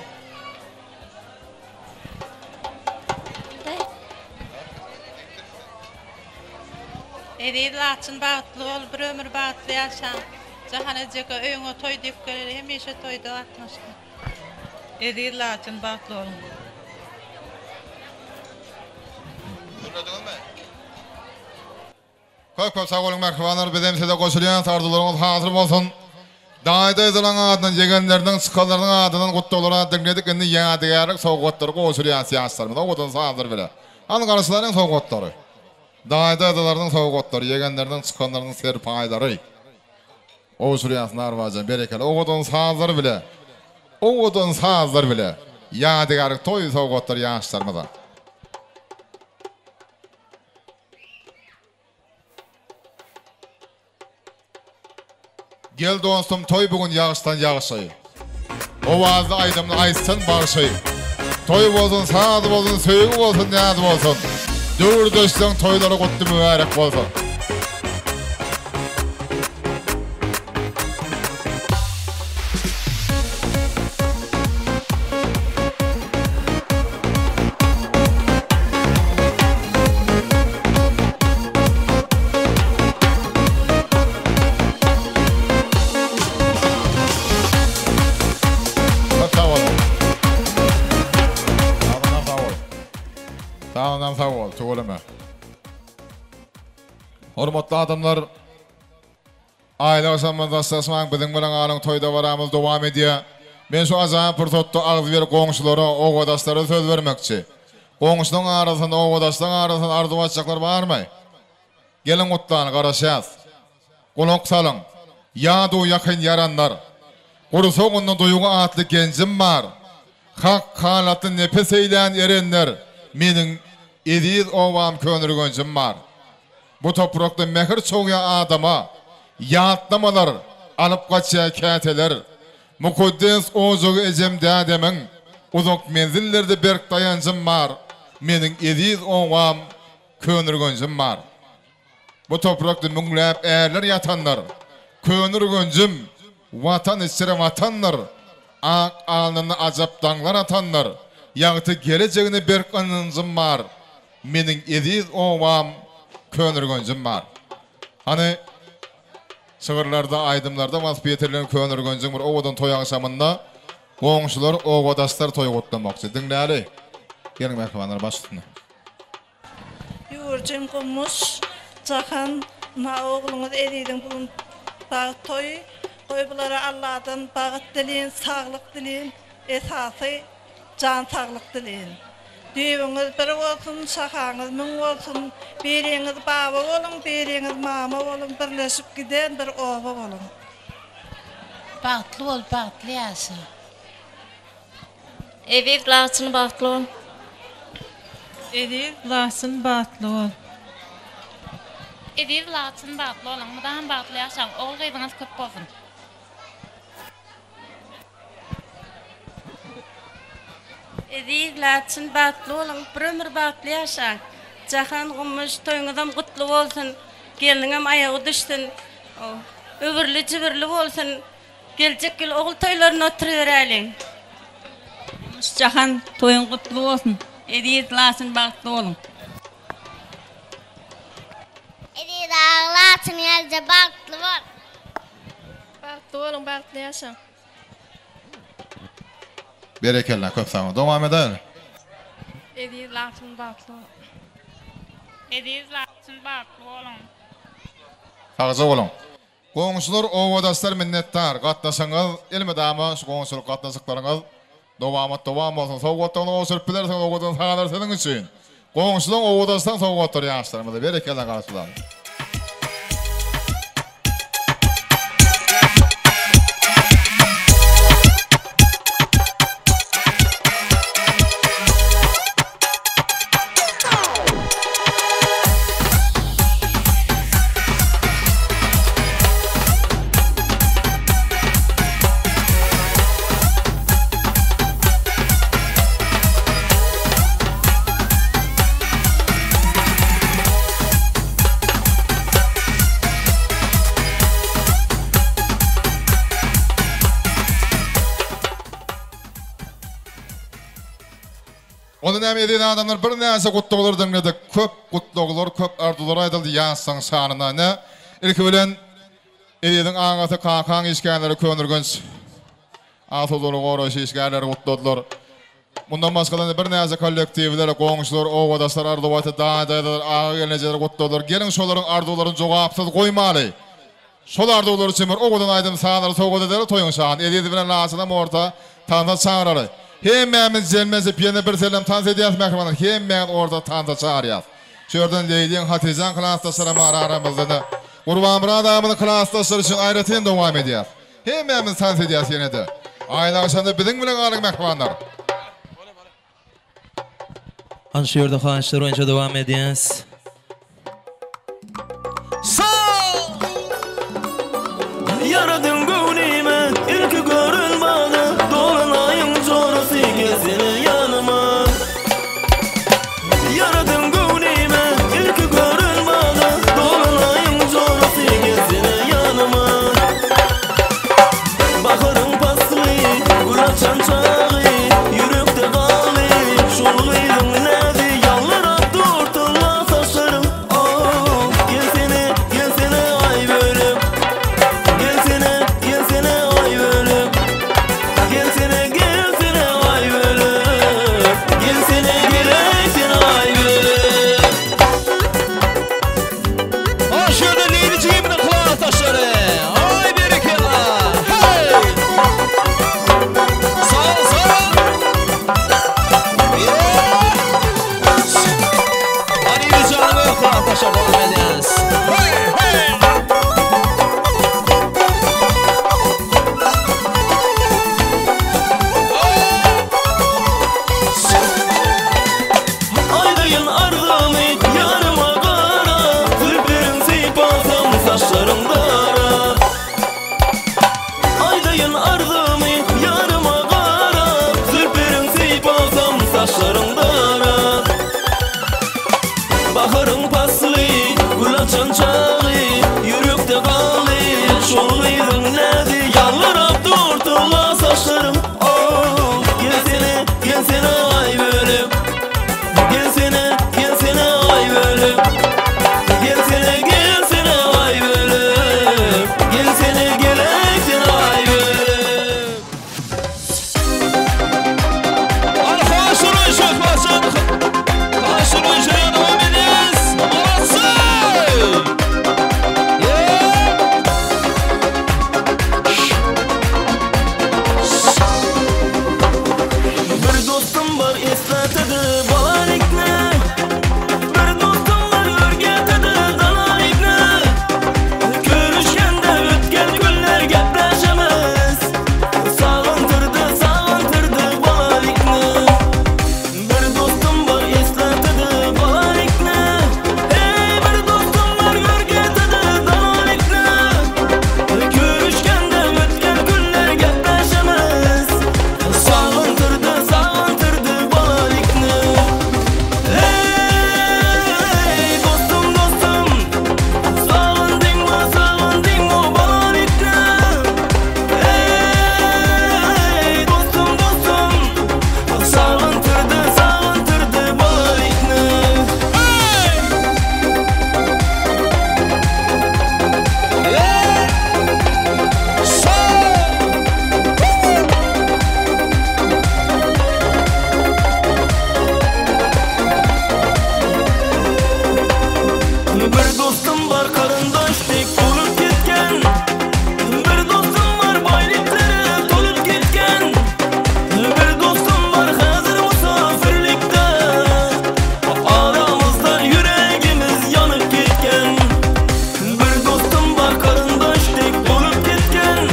Edil laçın bağıtlı ol, bir ömür bağıtlı yaşan. Jahan ejeke öýüňe toy diýip geler, hemişe toyda atmaşyn. Edil laçın bağıtlı olun. Köp sağ olun mekruvanlar, bizim size koşulayan sardılarımız hazır olsun. Daýda edilen adydan, yegenlerden, çıkanlardan adydan kutlulara dinledik, indi ýadygarlyk sowgatları koşulayan siýasatlarymyz, oňdan hazır bile. Ana garşylaryň sowgatları. Daýda edilerden sowgatları, yegenlerden, çıkanlardan serpaýdary. Oşurýanslar wajan berekeli, oňdan hazır bile. Oňdan hazır bile. Ýadygarlyk toý sowgatları ýaşlarymyza. Gel dostum, toy bugün yağıştan yağışay. Ovazlı aydımını aysın bağışay. Toy bolsun, sağdı bolsun, söýgü bolsun, ýazy bolsun. Döwür döşleň toylary gutly mübarek bolsun. Sağ ol, çoğulama. Hormatly adamlar, aile aşamanda sasman bizim bilen alan toyda varamız devam edýär. Ben şu azap fırsatda ağız verip goňşulara, oğadaşlara söz vermekçi. Goňşunyň arasynda, oğadaşlaryň arasynda arzu açacaklar barmy? Gelin gutlan garaşýas. Golok salyň. Ýa-da ýakyn yaranlar. Gurusogyny duýgu atly genjim bar. Hak halaty nefes eýlän erenler. Meniň ediz owam könürgönjim bar. Bu toprakda mehir çoğya adama ýatlamalar alıp gaçýa käteler. Mukaddes ozugy ejemde ademin uzak menzillerde berk dayanjym bar. Meniň ediz owam könürgönjim bar. Bu toprakda müňläp erler yatanlar. Könürgönjim watan içre watanlar. Ak alnyny ajap dаңlar atanlar. Ýagty gelejegini berk anynjym bar. Meniň ediz owam könürgönjüm bar. Hani sığırlarda, aydımlarda vaspiyeterlerin könürgönjüm bir owadan toy akşamında goňşular, owadaşlar toy gotlamakçy. Diňläli. Gelin mehmanlar başlygyna. Ýurjym gummuş, jahan na ogluňyz edidiň bulun toy, toybulara Allahdan bagat dileyin, saglyk dileyin, esasy can saglyk dileyin. Düýüňiz bir bolsun, şahaňyz müň bolsun, biriňiz baba bolun, biriňiz mama bolun, birleşip giden bir oba bolun. Bagtly bol, bagtly ýaşa. Ediz laçyn bagtly bol. Ediz laçyn bagtly bol. Ediz laçyn bagtly bolun, mudan bagtly ýaşaň, ol gyýdyňyz köp bolsun. Ediz laçyn bagtly bolun, bir ömür bagtly ýaşaň. Jahan gummuş toýuňyzam gutly bolsun, geliniňem aýagy düşsün. Öwürli jibirli bolsun. Geljek ýyl ogul toýlaryny oturyberäliň. Jahan toýuň gutly bolsun. Ediz laçyn bagtly bolun. Ediz laçyn ýalja bagtly bol. Bagtly bolun, bagtly ýaşaň. Berekella köp sağ olun. Dowam edelim. Ediz laçyn bagtly bol. Ediz laçyn bagtly bolun. Sağca olun. Goňşular, owadaşlar minnettar. Gatnaşaňyz, elmedama şu goňşuluk gatnaşyklaryňyz dowam bolsun. Sowgatdan osurup bilersiň, owadan sağlar seniň üçin. Goňşular, owadaşdan sowgatlar ýaşlarymyza berekella garaşdylar. Onu näme edýän adamlar bir näse gutlugylar diňledi. Köp gutlugylar, köp arzular aýdyldy ýaşsaň şanyna. Ne? Ilki bilen edýän aňaty kakan işgänleri könürgönç. Aýtdylar goraşy işgänleri gutludylar. Bundan başgalarynda bir näse kollektiwler, goňşular, owadaşlar arzuwaty daýdylar, ağa gelenjeler gutludylar. Gelin şolaryň arzularyny jogapsyz goýmaly. Şol arzular üçin bir owadan aýdym saňlar sowgadalar toýuň şahan. Edýän bilen laçynam orta tanda çağırary. Hemmämiz jelmezip ýene bir selam tans edýäs mehmanlar. Hemmämiz orada tanda çağırýar. Şurdan Leyliň Hatijan klassdaşlarym aramyzda. Gurban biradamyň klassdaşlary üçin aýratyn dowam edýär. Hemmämiz tans edýäs ýene-de. Aýda aşanda biziň bilen galyk mehmanlar. Ana şu ýerde haýşlar oýunça dowam edýäs. Yaradın gönlüme ilk görülmedi, dolanayım sonrası gelsin yanıma. Yaradın gönlüme ilk görülmedi, dolanayım sonrası gelsin yanıma. Baharın paslı, uğraşan çağı, yürekte kalı, şolgıydın nerede yallara durtulla saçlarım. Oh, gelsene ay bölüm. Gelsene ay bölüm. Gelsene ay bölüm. Bir dostum var eslatadi bolalikni. Bir dostum var o'rgatadi dalalikni. Ko'rishganda o'tgan kunlar gaplashamiz. Sog'intirdi bolalikni. Bir dostum var eslatadi bolalikni. Bir dostum var o'rgatadi dalalikni. Ko'rishganda o'tgan kunlar gaplashamiz. Sog'intirdi bolalikni. Dostum sog'indingmi bolalikni. Dostum sog'intirdi bolalikni. Bir dostum var qarindoshlik bo'lib ketgan. Bir dostum var boyliklari to'lib ketgan. Bir dostum var hozir musofirlikda. Aramizda yuragimiz yonib ketgan. Bir dostum var qarindoshlik bo'lib ketgan.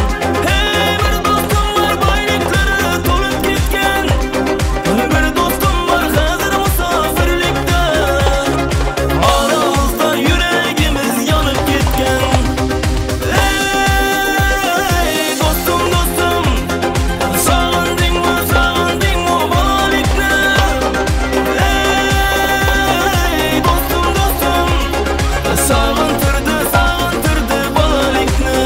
Bir dostum var boyliklari to'lib ketgan. Bir dostum var hozir musofirlikda. Aramızda yüreğimiz yanıp gitken. Dostum sağındingmi bolalikni. Dostum sağıntırdı bolalikni.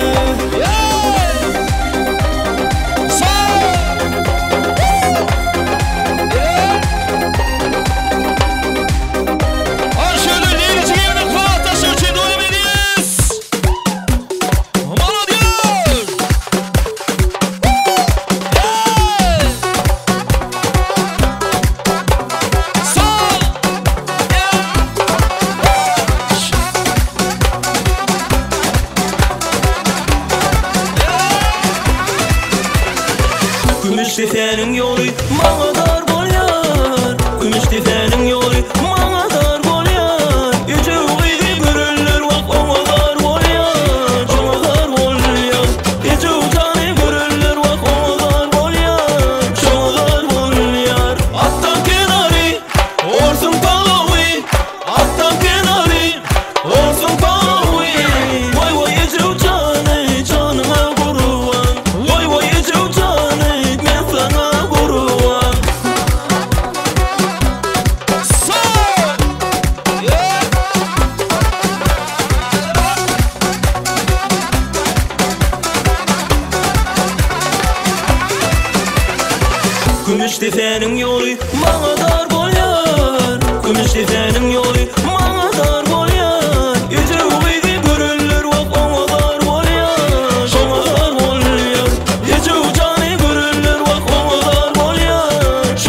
Gümüş tefenin yolu bana dar bolyar. Gümüş tefenin yolu bana dar bolyar. Yüce uydu görürler bak ona dar bolyar. Ona dar bolyar. Yüce ucanı görürler bak ona dar bolyar. Ona dar bolyar. Attan kenarı olsun palavi. Attan kenarı olsun palavi. Vay vay yüce ucanı canıma kurban. Vay vay yüce ucanı ben sana kurban. Gümüş tefenin yolu bana dar bolyar. Gümüş tefenin yolu bana dar bolyar. Yüce uydu görürler bak ona dar bolyar. Ona dar bolyar. Yüce ucanı görürler bak ona dar bolyar.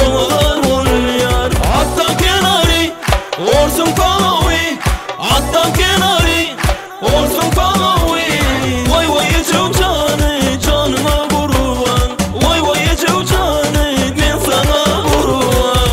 Ona dar bolyar. Attan kenarı olsun palavi. Attan kenarı olsun palavi. Vay vay yüce ucanı canıma kurban. Vay vay yüce ucanı ben sana kurban.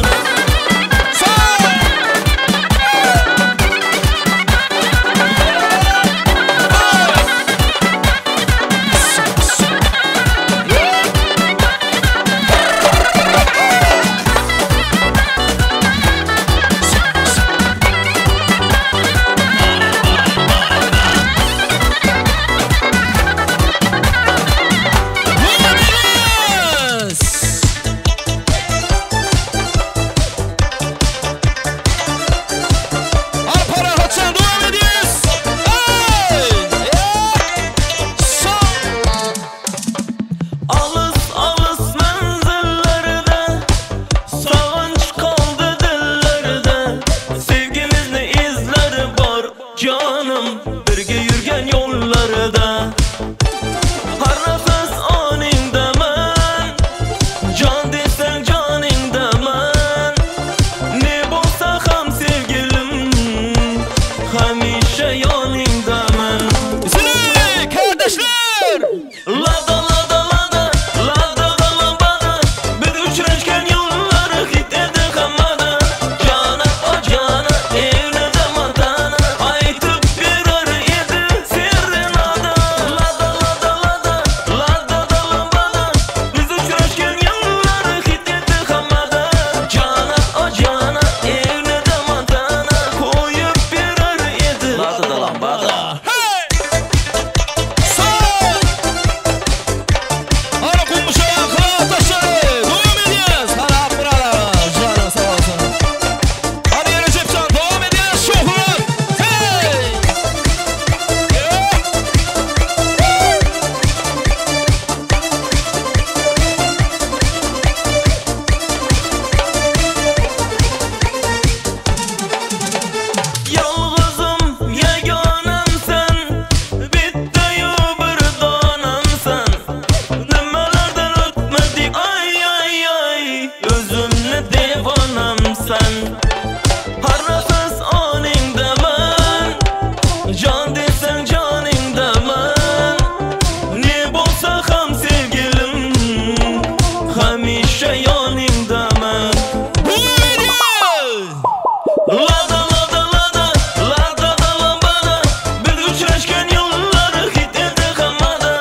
Harrasız aningdaman, can desen caningdaman. Ne bolsa ham sevgilim, hamisha yoningdaman. Lada lada lada, lada da lambada, biz uchrashgan yo'llar hit edi hammada.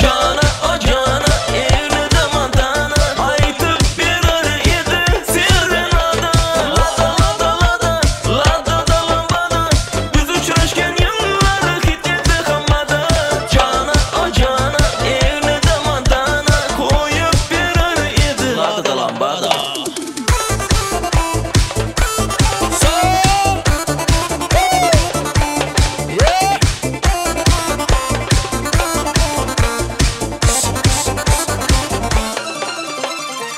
Jana o jana, ernida montana, aytib berar edi serenada. Lada lada lada, lada da lambada, biz uchrashgan yo'llar hit edi hammada. Jana o jana, ernida montana, qo'yib berar edi lada da lambada.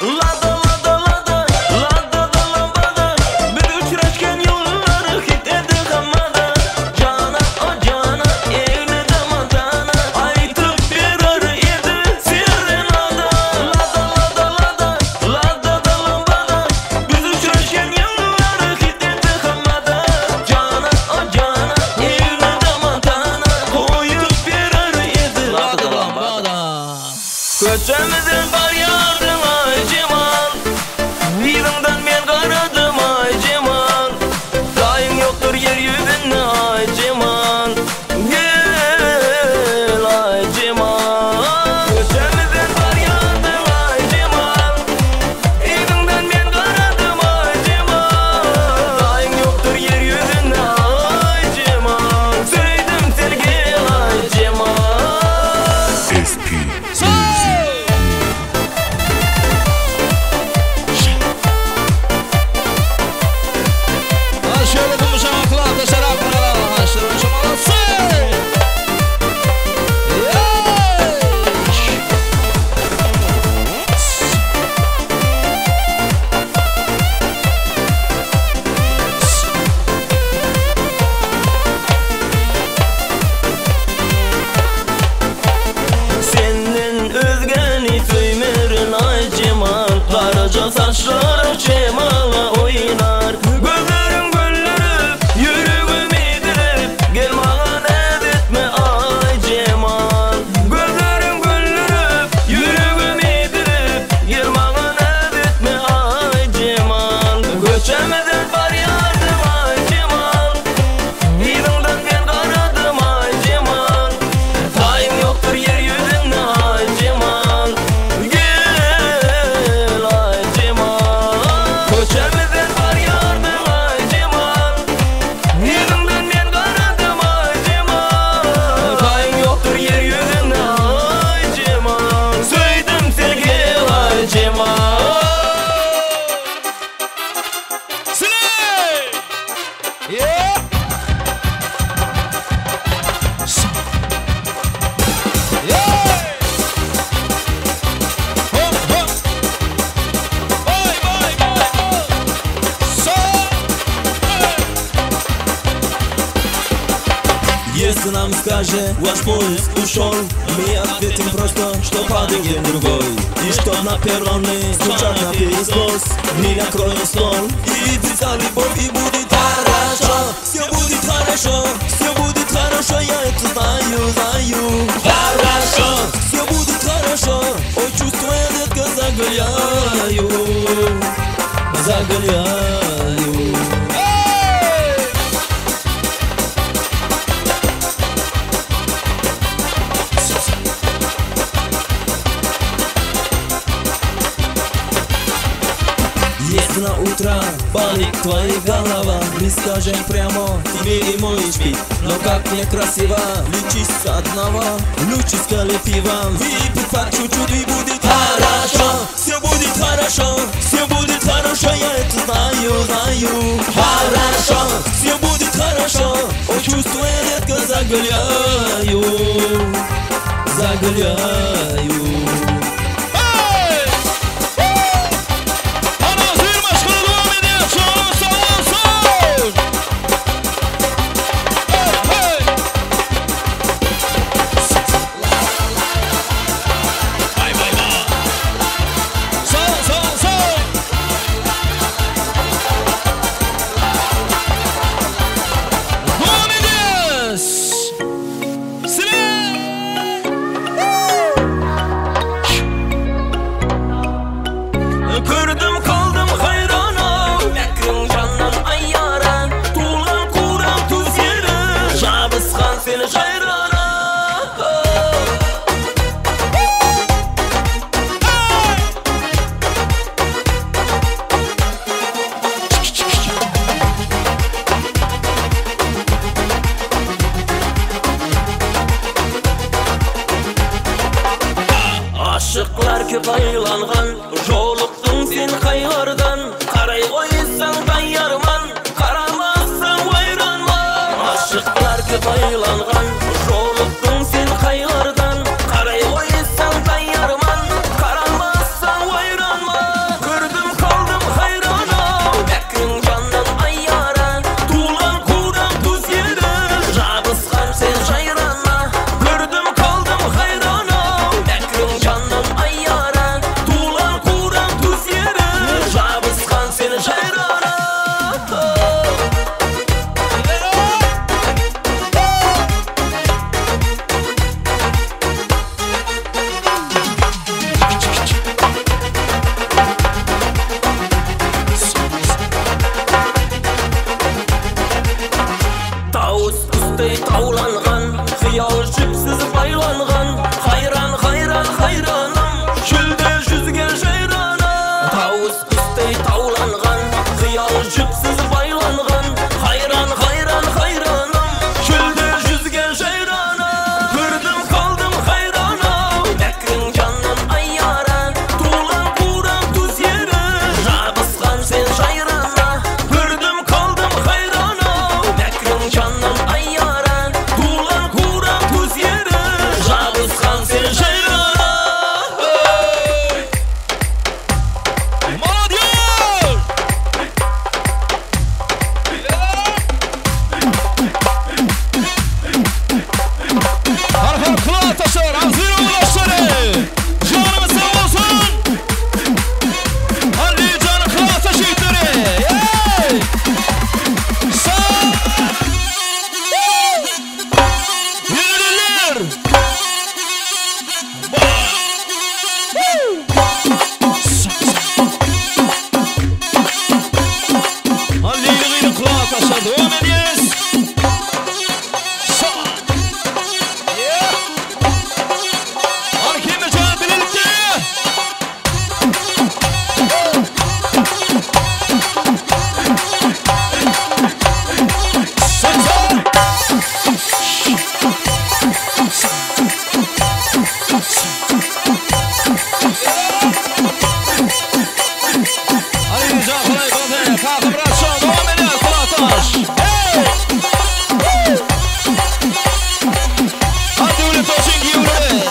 Lada lada lada, lada da lambada, biz uchrashgan yo'llar hit edi hammada. Jana o jana, ernida montana, aytib berar edi serenada. Lada lada lada, lada da lambada, biz uchrashgan yo'llar hit edi hammada. Jana o jana, ernida montana, qo'yib berar edi lada da lambada. Ko'chamizdan baryardim ay Cemal, Yig'imdan men qaradim ay Cemal. Doying yo'qdir yer yuzida ay Cemal. Gel ay Cemal. Ko'chamizdan baryardim ay Cemal, Yig'imdan men qaradim ay Cemal. Doying yo'qdir yer yuzida ay Cemal. Sevdim seni gel ay Cemal. SP Şöyle konuşan kulağında şarap paralar haşırın şamalası. Senin özgeni söymerin ay Cemal. Karaca saçları Cemal'a oynar. Gözlerin güldürüp, yüreğim yedirip, gel bana edetme ay Cemal. Gözlerin güldürüp, yüreğim yedirip, gel bana edetme ay Cemal. Göçemeden var yardım ay Cemal, Yig'imdan men qaradim ay Cemal. Tayim yo'qdir yer yuzida ay Cemal. Gel ay Cemal. Ko'chamizdan var yardim ay Cemal, Yig'imdan men qaradim ay Cemal. Tayim yo'qdir yer yuzida ay Cemal. Sevdim seni gel ay Cemal. Если нам скажет ваш поезд ушел, мы ответим просто, что подъедем другой. И что на перроне стучат на перескос, мы накроем стол и за любовь, и будет хорошо. Все будет хорошо, все будет хорошо, я это знаю, знаю. Хорошо, все будет хорошо, ой, чувствуя, детка, загуляю, загуляю. Если на утро болит твоя голова, мы скажем прямо тебе и мой спит. Но как мне красиво лечись с одного, лучше с коллективом. Выпить по чуть-чуть и будет хорошо. Все будет хорошо, все будет хорошо, я это знаю, знаю. Хорошо, все будет хорошо, ой, чувствуя, детка, загуляю, загуляю. baylangan Joluktun sen kaygardan Karay koysan kayyarman Karamazsan vayranman Aşıklarga baylangan Joluktun sen kaygardan Karay koysan kayyarman Karamazsan vayranman Gördüm kaldım hayrana Bekrin candan ayyara Tuğlan kudan tuz yedi Jabıskan sen jayrana Gördüm kaldım hayrana Bekrin candan ayyara Tuğlan kudan tuz yedi Jabıskan sen jayrana Tavus üstey tavlangan Xiyal jipsiz baylangan Hayran hayran hayranım Külde yüzge jayrana Tavus üstey tavlangan Xiyal jipsiz baylangan Hayran hayran hayranım Külde yüzge jayrana Gördüm kaldım hayrana Bekrin candan ayyara Tuğlan kuran tuz yeri Jabıskan sen jayrana Gördüm kaldım hayrana Bekrin candan ayyara Tuğlan kuran tuz yeri Jabıskan sen jayrana Молодежь! Harfar kulağa taşır, ağzıyla ulaşları. Canımız sağ olsun. Hadi canı kulağa taşıyıkları. Yey! Sağ! Yürürler! Hadi yürüyün kulağa taşır. Devam ediyoruz. Sağ! Arkayım canım birlikte. Hadi canım kolay kolay. Kalkın bırak şu an. Devam ediyoruz kulağa taş. Hey! Hadi öyle taşın giyiyoruz. Hey!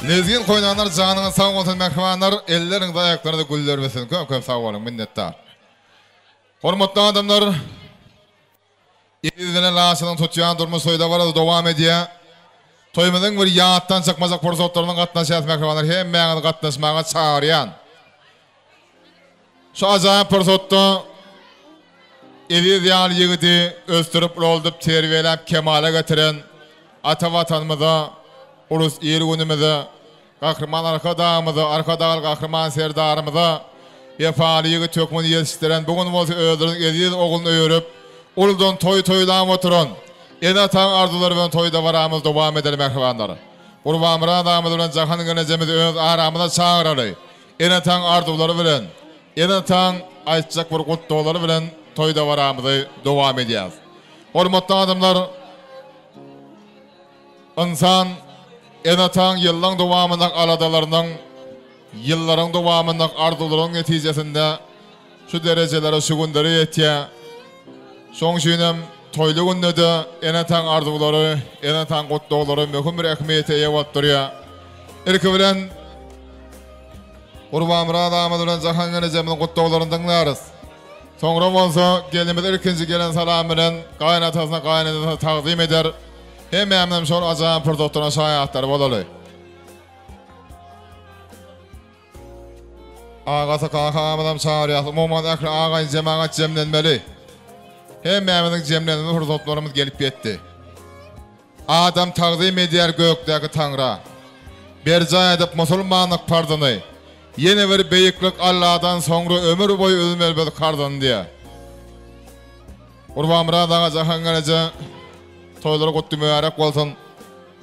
Lezgin koynanlar canını sağ olsun mehmanlar, ellerin ayaklarını güller besin. Köp sağ olun, minnettar. Hormatly adamlar, İzlenen lasının tutyan durmuş soyda var devam ediyor. Toymazın bir yağıttan çıkmazak porsotlarının katnaşıyat mehmanlar hem meğanı katnaşmağa çağırıyan. Şu acayip porsottu, evi ziyal yigiti östürüp roldup terbiyelep kemale getiren ata vatanımıza, ulus iyil günümüzü, kahraman arkadağal kahraman serdarımıza, vefali yigit tökmünü yetiştiren bugün olsa öldürün ediz oğlunu öğürüp, uludun toylan oturun. Ena tan arzuları ben toyda varamız devam edelim mehmanları. Kurbanımıza adamızdan cahan gönecemizi öz aramıza çağıralım. Ena tan arzuları bilen, ena tan aytacak bir kutluları bilen toyda varamızı devam edeceğiz. Hormatly adamlar, insan ena tan yıllan devamında aladalarının, yılların devamında arzuların neticesinde şu derecelere şu günleri yetiye. Son şünem toylu günde de ene tan arzuları, ene tan kutluları mühim bir ekmiyete yevattırıyor. İlki bilen Kurbanımıza adamızdan cahan gönecemizi kutlularını dinleriz. Sonra olsa gelimiz ikinci gelen salam bilen kaynatasına kaynatasına takdim eder. Hem memnun şol acayip pırdotuna şayatları bolalı. Ağası kalkamıdan çağırıyası, Muhammed Ekri ağayın cemaat cemlenmeli. Hem memnun cemlenmeli pırdotlarımız gelip yetti. Adam takdim eder gökteki Tanrı. Berca edip musulmanlık pardını. Yeni bir beyiklik Allah'dan sonra ömür boyu ölmeli kardın diye. Kurbanımıza dağa cahan gönece toyları kutlu mübarek olsun.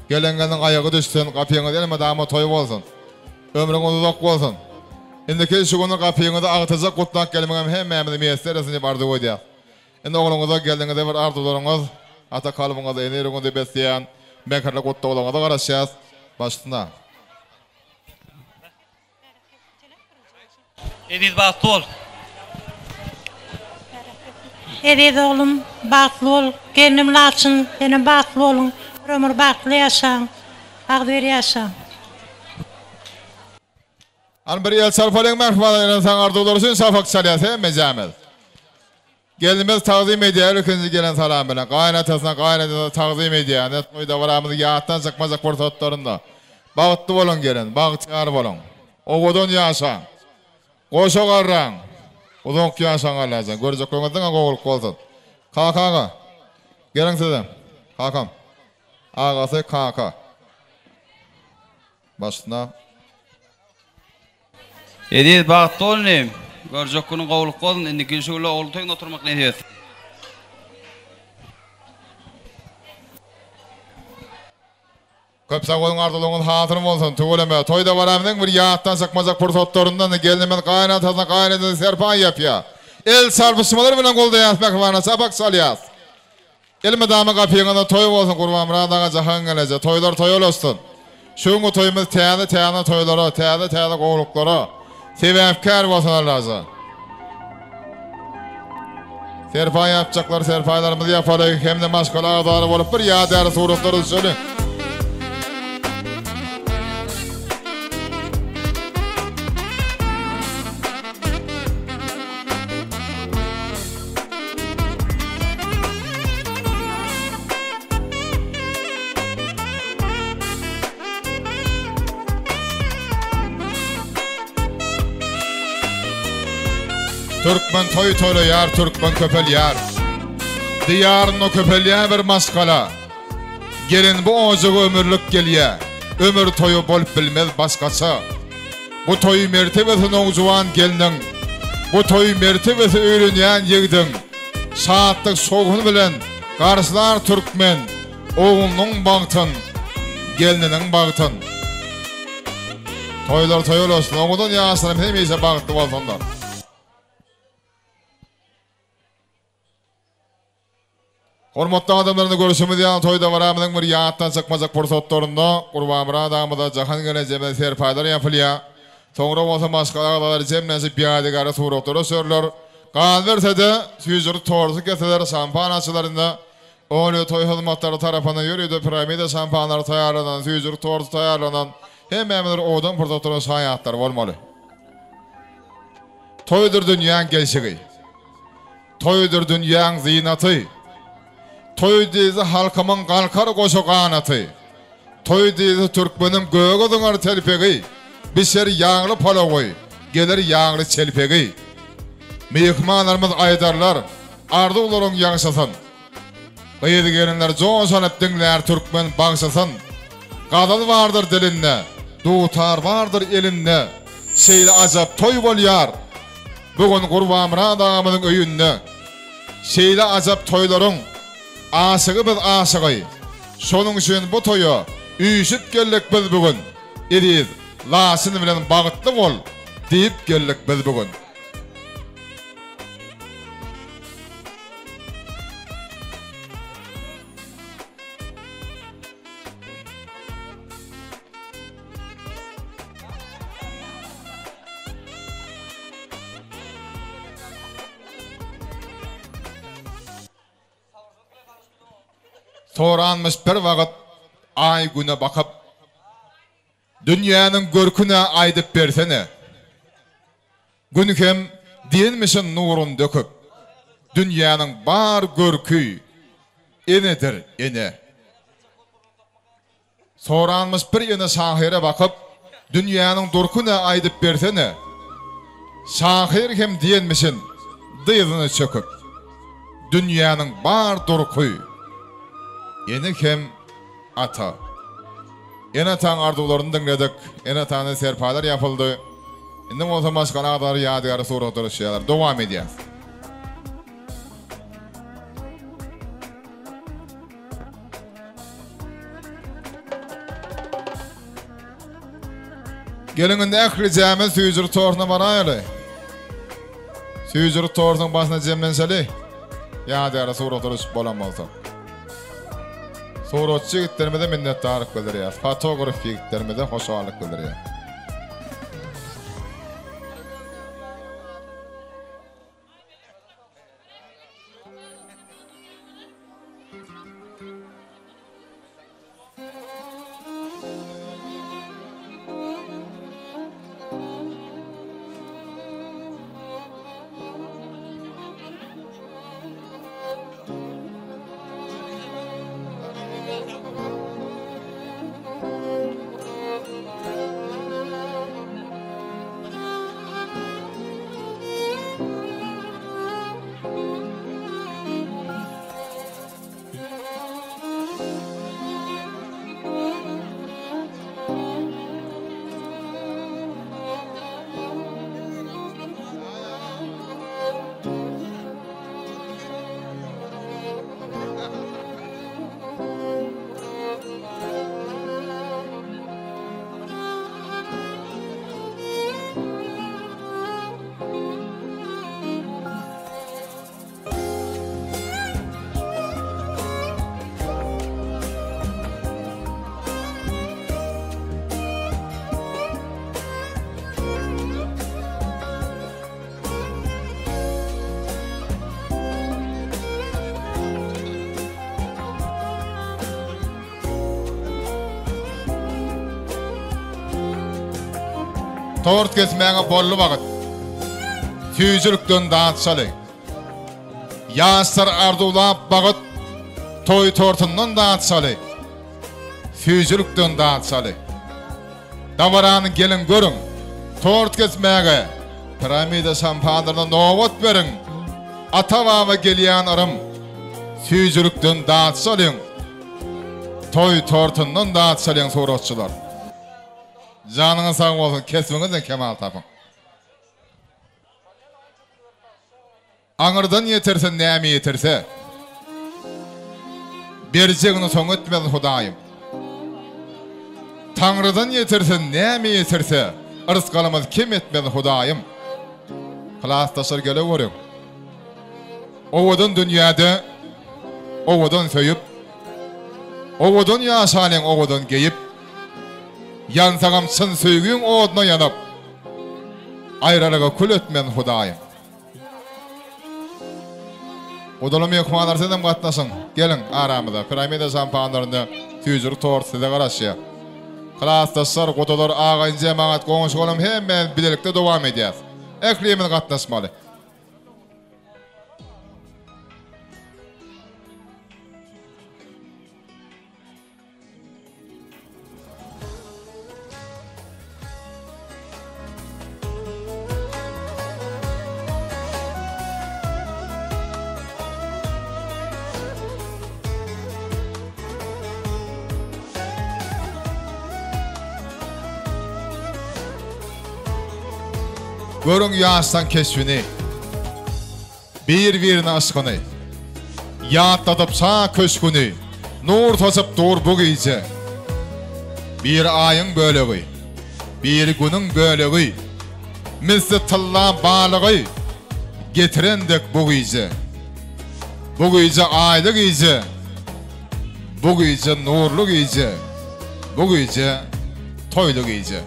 Gelengenin ayağı düşsün, kapıyını delme dağıma toy olsun. Ömrün uzak olsun. İndiki şu günün kapıyını da ağıtacak kutlanak gelmem hem memnun miyesteresini bardı koydu. Şimdi oğlunuza geldiğinizde bir arzularınız, ata kalbinizi, enerjinizi besleyen, mekarlı kutlu oğlunuza karışacağız. Başında. Ediz bahtlı ol. Ediz oğlum bahtlı ol. Kendim laçın, benim bahtlı olun. Ömür bahtlı yaşan, ağdır yaşan. An bir yıl sarfalın merhbalarına san arzular için şafak çalıyası mecamel. Gelimiz takdim ediyor, ikinci gelen salam bilen. Kaynatasına takdim ediyor. Net koyda varamızı yağıttan çıkmazak portatlarında. Bağıtlı olun gelin, bağıtçılar olun. Oğudun yaşan. Koşuk arran. Uzun yaşan Allah'ın. Görecek koymadın oğul kolsun. Kaka. Gelin size. Kakam. Ağası kaka. Başına. Ediz bahtlı ol neyim? Görecek günün qovluq bolun, indiki şuğla oğlu toyunda oturmak ne diyorsun? Köp sağolun ardılığın hatırım olsun, tügüleme. Toyda varamının bir yağıttan sakmazak pırsotlarından gelinimin kaynatasına serpan yapıyor. El sarpışmaları bilen kolda yasmak varına sapak salyas. Elime damı kapıyına toy olsun kurbanımıza dağa cahan gelece. Toylar toy olsun. Şunu toyumuz teyana toyları, teyana qovluqları. Sebepkar olsun lazım. Serpan yapacaklar, serpaylarımızı yapalım. Hem de maşkala ağdarı olup bir yağdar surutları söylün. Türkmen toy toylu yar, Türkmen köpel yar. Diyarın o köpel yar bir maskala. Gelin bu oğucu ömürlük geliye. Ömür toyu bolup bilmez başkası. Bu toyu mertebesi oğucuvan gelinin. Bu toyu mertebesi öğrünyen yigdin. Saatlik soğun bilen karşılar Türkmen. Oğulunun bağıtın, gelininin bağıtın. Toylar toyul olsun. Oğudun yaşlarım hem iyisi bağıtlı olsunlar. Hormatly adamlarını görüşümüz yan toyda varamının bir yağıttan çıkmazak pursotlarında kurbanımıza adamıza cahan geleceğimiz serpaylar yapılıyor. Sonra olsa maskalalar cemlensi biyadigara suratları sörler. Kalverse de süzür torsu keseler şampan açılarında. Oğlu toy hizmetleri tarafından yürüdü piramide şampanları tayarlanan, süzür torsu tayarlanan. hemmeler odan portotoros hayatlar bolmaly. Toydur dünýäň gelşigi. Toydur dünýäň zinaty. Toy dizi halkymyň galkar goşuganaty. Toy dizi türkmeniň göge döňär telpegi. Bişer ýağly palagoy, gelir ýağly çelpegi. Mehmanlarymyz aýdarlar, arzuwlaryň ýaşasyn. Gıýdy gelenler joň sanap diňlär türkmen bagsasyn. Gadal vardır dilinde, dutar vardır elinde. Şeýle ajap toy bolýar. Bugün Gurbamra adamynyň öýünde. Şeýle ajap toylaryň aşygy biz aşygy. Şonuň üçin bu toýa üýşip geldik biz bugün. Ediz, lasyny bilen bagtly bol diýip geldik biz bugün. Soranmış bir wagt ay güne bakıp dünýäniň görküne aýdyp bersene. Günükem diýenmişin nurun döküp dünýäniň bar görkü enedir ene. Soranmış bir ene şahire bakıp dünýäniň durkuna aýdyp bersene. Şahir hem diýenmişin dyzyny çöküp dünýäniň bar durkü ene hem ata. Ene taň arzuwlaryny diňledik, ene taňy serpalar ýapyldy. Indi bolsa başga kadar ýadygar suratlar şeýler dowam edýär. Gelinginde ähli jäme süýjür toruna baraýaly. Süýjür torunyň başyna jemlenseli. Ýadygar suratlar bolan bolsa. Soratçı gitlerime minnetdarlyk bildirýär. Fotograf gitlerime de hoşallyk bildirýär. Tort kesmäňe bolly wagt. Süýjülükden daatsaly. Ýaşlar arzuwlap bagat toy tortundan daatsaly. Süýjülükden daatsaly. Dawarany gelin görüň. Tort kesmäge piramida şampanlaryna nowat beriň. Ata-baba gelýän arym süýjülükden daatsalyň. Toy tortundan daatsalyň soratçylar. Canına sağ olsun, kesmeniz de kemal tapın. Aňyrdan yeterse, näme yeterse, berjegini soň etmeli Hudaýym. Taňrydan yeterse, näme yeterse, yrskylymyz kim etmeli Hudaýym. Klastaşar gele görüň. Owadan dünýäde, owadan söýüp, owadan ýaşanyň owadan geyip, yansagam çyn söýgüň oduna yanap aýralyga kül etmen Hudaýym. Odaly mehmanlar sedem gatnaşyň. Gelin aramyda piramida şampanlaryny süýjür tortyda garaşýar. Klassdaşlar, gotalar, ağayın cemaat, goňuşy bolam hemme bilelikde dowam edýär. Eklimen gatnaşmaly. Görün yaştan keşfini, bir-birini aşkını, yatladıp sağ köşkünü, nur tosıp dur bu gece. Bir ayın bölüğü, bir günün bölüğü, misli tılla balığı, getirendik bu gece. Bu gece aylı gece, bu gece nurlu gece, bu gece toylu gece.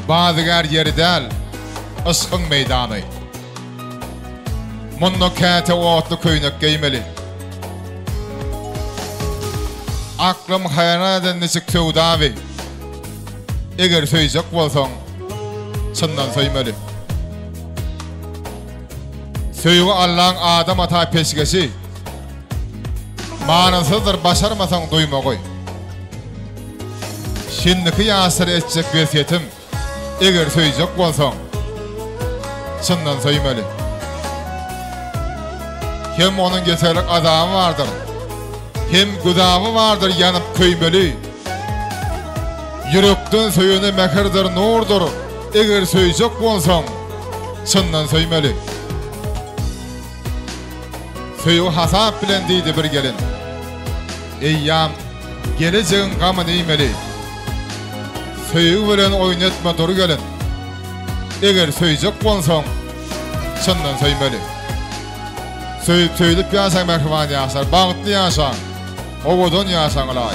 Bazıgar yeri del, ıskın meydanı. Munno kete otlu köynek giymeli. Aklım hayran edenlisi kövdavi. Eger söyleyecek bolsan, sından söymeli. Söylüğü Allah'ın adam ata peşgesi. Manasıdır başarmasan duyma koy. Şimdiki yasır edecek vesiyetim. Eger söyleyecek bolsan, sından söymeli. Hem onun geçerlik adamı vardır, hem güdamı vardır yanıp köymeli. Yürekten söyüne mekirdir, nurdur. Eger söyleyecek bolsan, sından söymeli. Söylüğü hasap bilen deydi bir gelin. Eyyam, geleceğin gamı neymeli. Söylüğü bilen oynatma dur gelin. Eger söyleyecek bolsan, sından söymeli. Söyleyip yasan mehriban yaşar, bağıtlı yaşan, ovodun yaşan olay.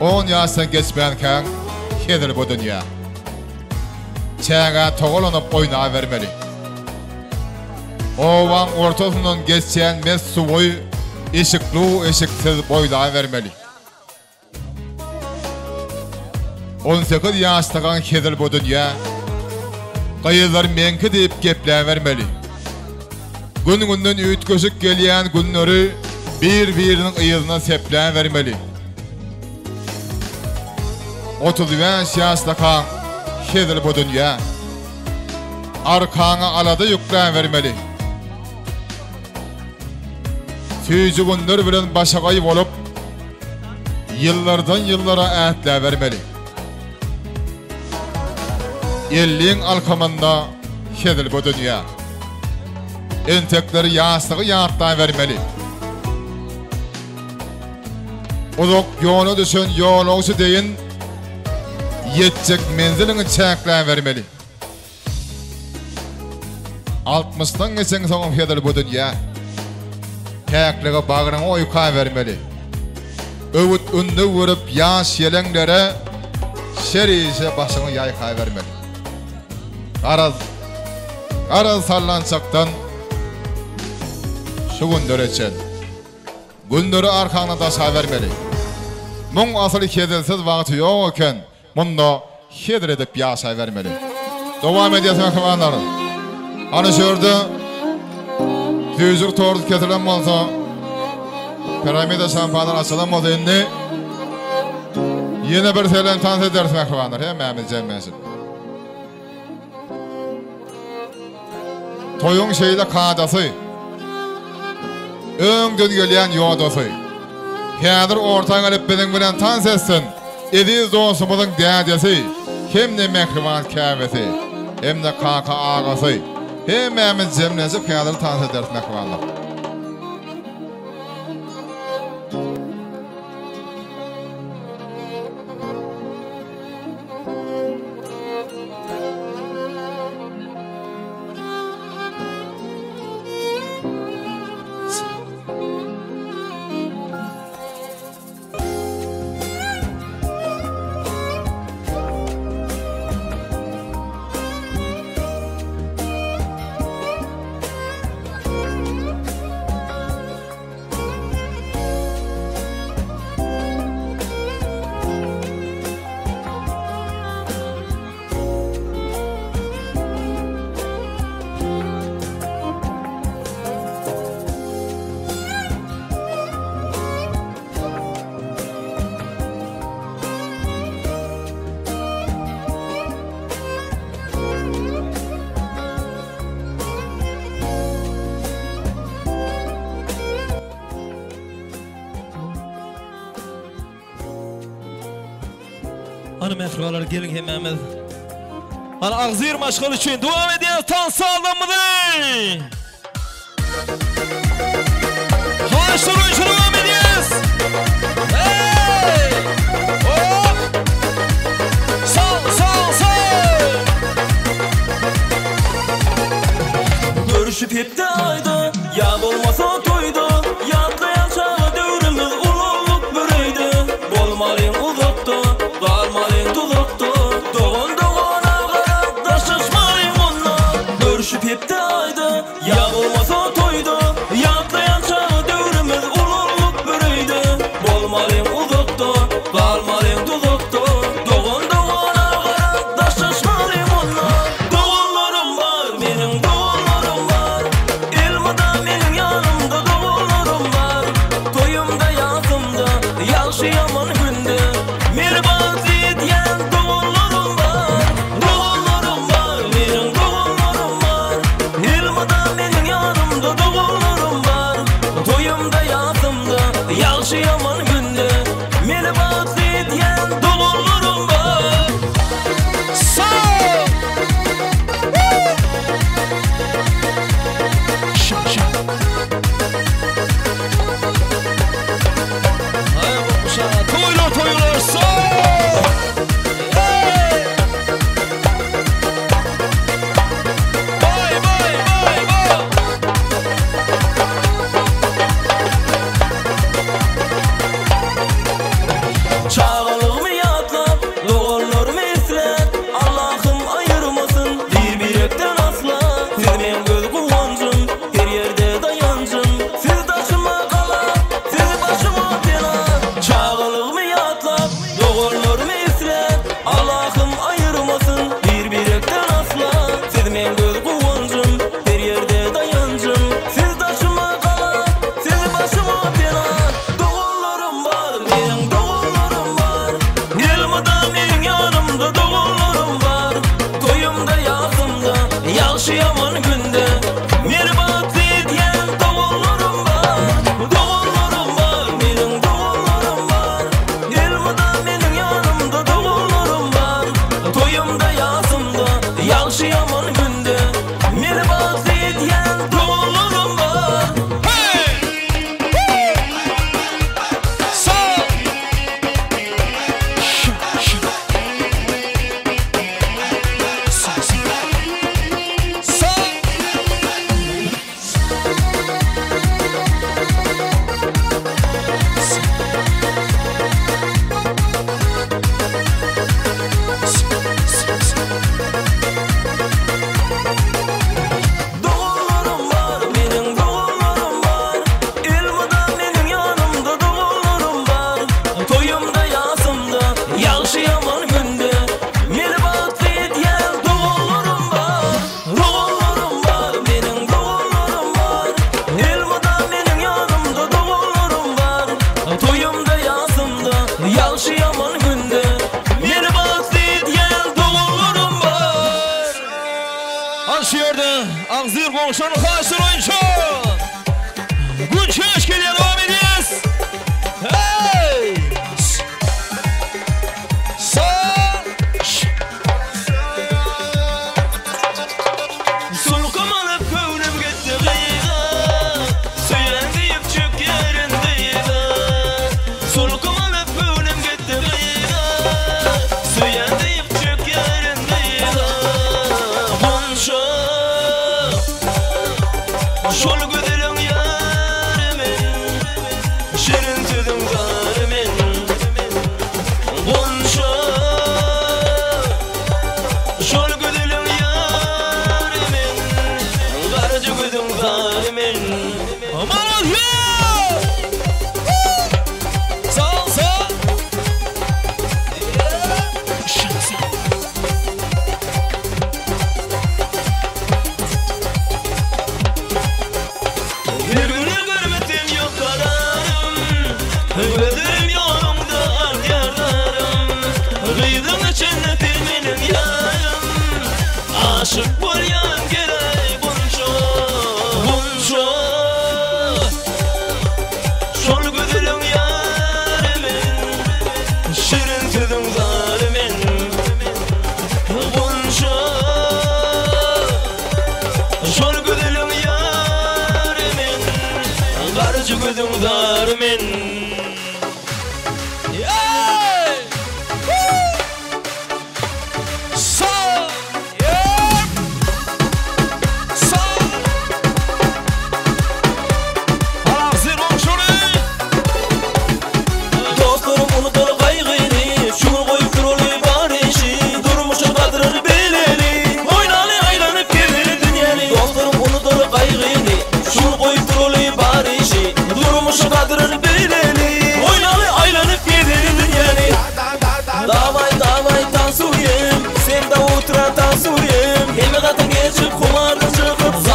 On yaştan geçmeyenken kedir bu dünya. Çağa toğulanıp oynağa vermeli. Ovan ortasından geçen mes su boyu eşikli eşiksiz boylağa vermeli. 18 yaştan kedir bu dünya. Kayılar menki deyip gepleğe vermeli. Gün-günden üyüt köşük geleyen günleri bir-birinin ıyılına sepleğe vermeli. 35 yaşta kedir bu dünya. Arkana alada yükleyen vermeli. Tüyücü günler bilen başakayıp olup yıllardan yıllara ätle vermeli. 50'in alkamında kedir bu dünya. Entekleri yastığı yağıttan vermeli. Uzak yolu düşün yolu deyin yetecek menzilini çekleyen vermeli. 60'dan geçen son kedir bu dünya. Tekliğe bağırına oyka vermeli. Övüt ünlü vurup yaş yelenlere şerişe başını yayka vermeli. Araz sallansaktan şu günleri için günleri arkana da sağ vermeli. Mun asılı kedirsiz vakti yok iken bunda kedir edip yaşa vermeli. Devam ediyorsun akıvanlarım. Hani şöyle tüyüzük tordu getirilen olsa piramida şampalar açılan olsa indi yine bir selen tanıt edersin akıvanlar. Hemen cemmesin. Toyun şeyde kadası öňden gelen ýodasy. Häzir ortaň alyp bilen tan sessin. Ediz dostumyzyň dädesi, hemde mehriban käbesi, hemde kaka agasy, Hemmemiz cemlesi kıyadırı tanış edertmek varlar. Hanımefendiler gelin hemmemiz. Ana ağzıyır maşgal için devam ediyoruz. Tan sağlamıdır. Haşır oyuncu devam ediyoruz. Hey! Hop! Sağ, sağ, sağ! Görüşüp hep de ayda, ya olmasa toyda. Yatlayan çağı dövrümüz ululuk böreydi. Bolmalıyım uzakta, kalmalıyım tuzakta. Doğan doğana karak taşışmalıyım onunla. Görüşüp hep de ayda, ya olmasa toyda. Yatlayan çağı dövrümüz ululuk böreydi. Bolmalıyım uzakta, kalmalıyım tuzakta. Doğan doğana karak taşışmalıyım onunla. Doğanlarım var, benim doğanlarım var. Elmada benim yanımda doğanlarım var. Toyumda yazımda, yaşayamın günde. Mirbat diyen doğanlarım var. Doğanlarım var, benim doğanlarım var. Elmada benim yanımda doğanlarım var. Toyumda yazımda, yaşayamın günde. Mirbat diyen doğanlarım var. Sağ! Toylar sağ! Hey! Bay bay bay bay! Çağalığımı yatlap, doğanlarımı esret. Allah'ım ayırmasın bir ekten asla. Sizmen göz kuvancım, her yerde dayancım. Siz taşıma kala, siz başıma bela. Çağalığımı yatlap, doğanlarımı esret. Allah'ım ayırmasın bir ekten asla. Sizmen göz kuvancım, her yerde dayancım. Siz taşıma kala, siz başıma bela. Doğanlarım var, benim doğanlarım var. Elmada benim yanımda doğanlarım var. Toyumda yazımda, yaşayamın günde. Mirbat diyen doğanlarım var. Doğanlarım var, benim doğanlarım var. Elmada benim yanımda doğanlarım var. Toyumda yazımda, yaşayamın günde. Mirbat diyen doğanlarım var. Sağ! Doğanlarım var, benim doğanlarım var. Elmada benim yanımda doğanlarım var. Toyumda yazımda, yaşayamın günde. Mirbat diyen doğanlarım var. Doğanlarım var, benim doğanlarım var. Elmada benim yanımda doğanlarım var. Toyumda yazımda, yaşayamın günde. Mirbat diyen doğanlarım var. An şiirde ağzıyır konuşan haşır oyuncu. Günçe eşkiliye devam ediyoruz. Hey! Sağ! Sulukama şol gödülüň ýarymen şerin tüdüm garmen Gonşa şol gödülüň ýarymen garjy gödüm garmen Aman yo aşık bolyan gerek bunşo bunşo şol gödülüň ýarymen şirin tüdüm zalimen bunşo şol gödülüň ýarymen garjy gödüm zalimen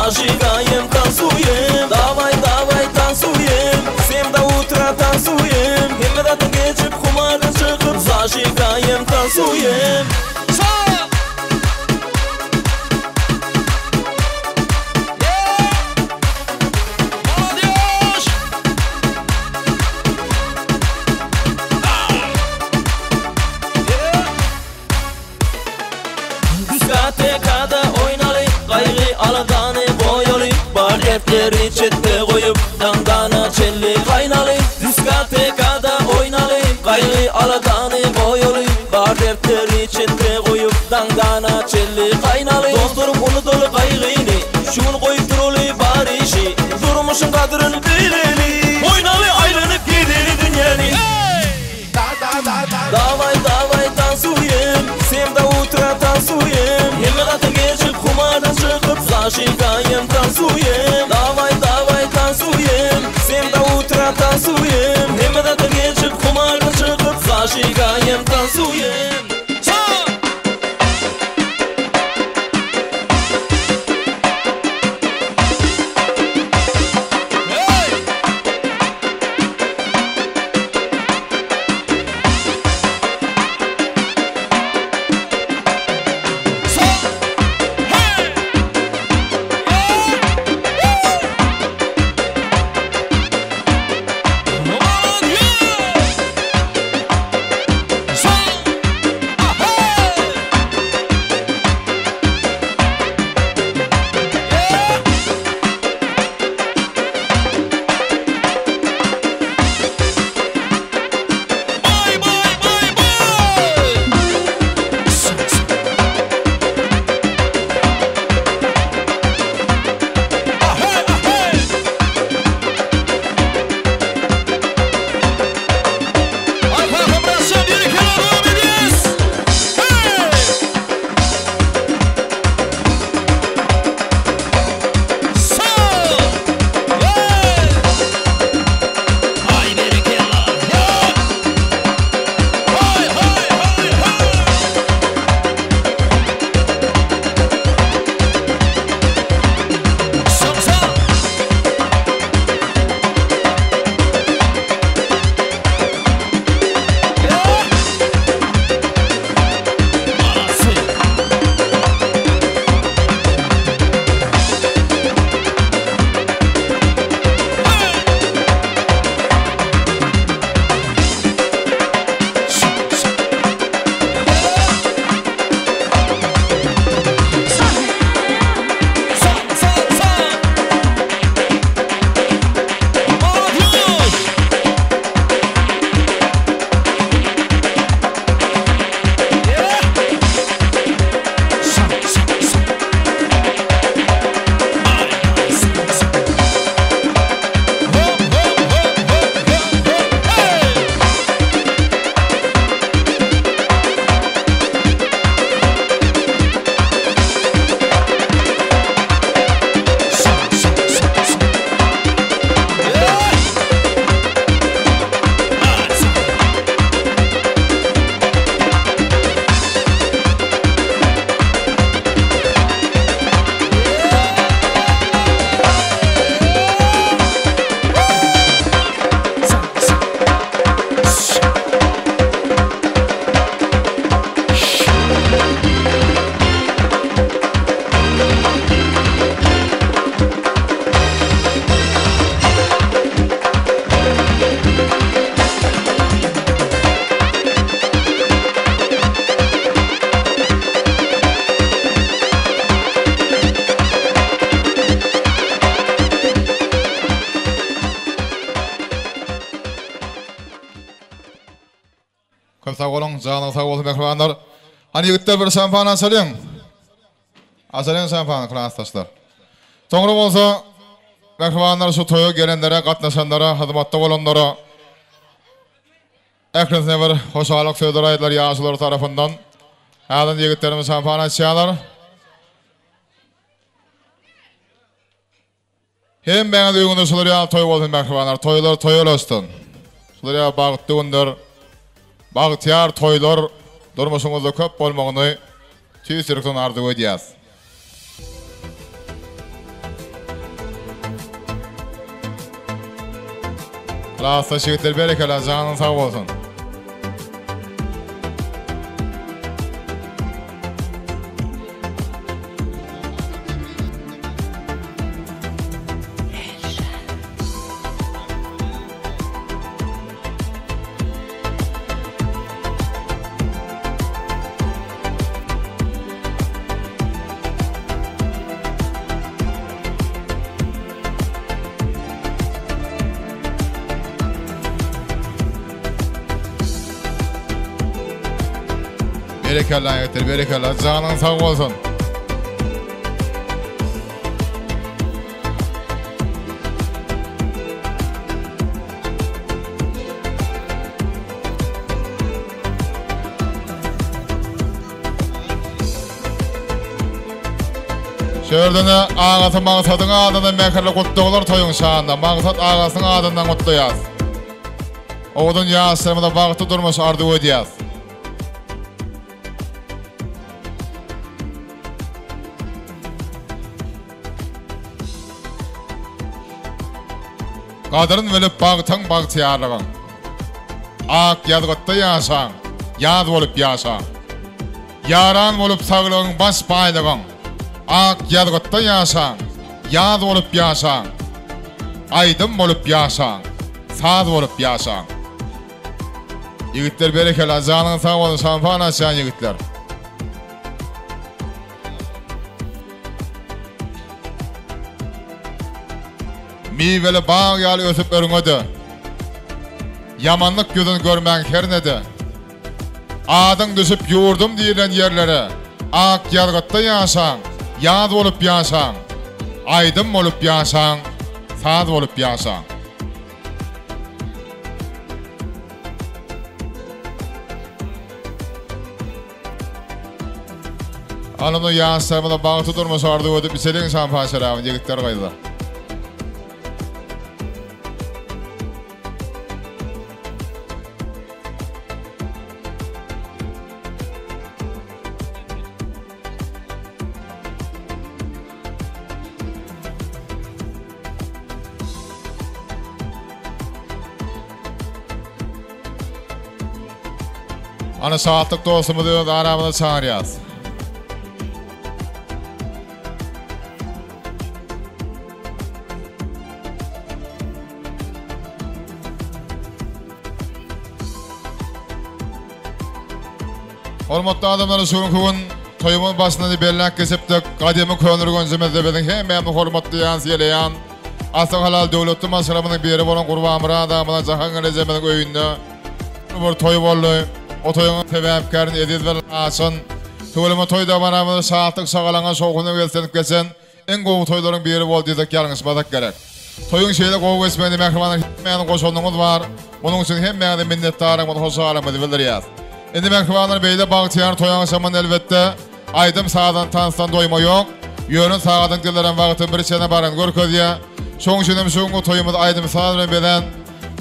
Zajigayem tansuyem davay davay tansuyem semda utra tansuyem hemda geçip kumardan çıkıp zajigayem tansuyem diskotekada oynalı gayrı aladanı boyalı bar defleri çette koyup dandana çelli kaynalı diskotekada oynalı gayrı aladanı boyalı bar defleri çette koyup dandana çelli kaynalı dostlarım unutulu gayrını şunu koyup durulu bar işi durmuşun kadrını bileli oynalı ayrılıp gideri dünyanı davay davay tansuyem semda utra tansuyem hemda geçip kumardan çıkıp zajigayem tansuyem davay davay tansuyem semda utra tansuyem hemda geçip kumardan çıkıp zajigayem tansuyem Canın sağ olsun mehmanlar. Hani yigitler bir şampan asalyň. Asalyň şampan klassdaşlar. Soňra bolsa mehmanlar şu toýa gelenlere, gatnaşanlara, hyzmatda bolanlara ählisine bir hoşalyk sözler aýdylar ýaşlar tarapyndan. Hadan yigitlerimiz şampan açýarlar. Hem ben de uygun usulları ya toy bolsun mehmanlar, toylar toyoloston. Şular ya bagtdy gündür. Bagtyar toylar durmuşuňyzda köp bolmagyny tüýsürkden ardy ödýäs. Rasta şeýitler berekler, janyň sag bolsun. Berekallah yeter, berekallah. Canın sağ olsun. Şördüne ağası mağsadın adından mekerle kutluğulur toyun şağında. Mağsad ağasının adından kutluyaz. Oğudun yaşlarımda bağıtı durmuş ardı ödeyaz. Kadırın velip bağıtın bağıtıyarlığın. Ak yadgıtta yaşan, yad olup yaşan. Yaran olup sağlığın baş baylığın. Ak yadgıtta yaşan, yad olup yaşan. Aydın olup yaşan, saz olup yaşan. Yigitler berekeli, canın sağ olun, şampan açan yigitler. Miveli bağ yalı ösüp örüngödü. Yamanlık gözün görmen hernedi. Adın düşüp yurdum diyilen yerlere. Ak yargıtta yaşan, yad olup yaşan. Aydın olup yaşan, saz olup yaşan. Alımda yaşlarımda bağıtı durmuş ardı ödüp iselin şampan şerabın yigitler kaydılar. Ana saatlik dostumuzu aramıza çağırıyaz. Hormatly adamlar, şu gün toyumuz başında bellak kesipdik. Kademi könürgönjümizde bizim hem hormatly ýans ýeleýän Asal halal döwletli masalamynyň biri bolan Gurban Murad adamyna jahan gelejeminiň öýünde bir toy boldy. O toyuň sebäpkärini ediz we aşyn. Töweleme toýda baramyz saatlyk sagalaňa şowguny gelsenip geçen en gowy toýlaryň biri boldy diýip ýalňyşmadak gerek. Toyuň şeýle gowy geçmeni mehmanlar meni goşulnyňyz bar. Onuň üçin hemme minnetdarym we hoşalymyzy bildirýär. Endi mehmanlar beýle bagtyar toýaň şaman elbetde aýdym sağdan tansdan doýma ýok. Ýörün sağdan gelen wagtyň bir çene baran görkezýär. Şoň üçin şoňa toýumyz aýdym sağdan bilen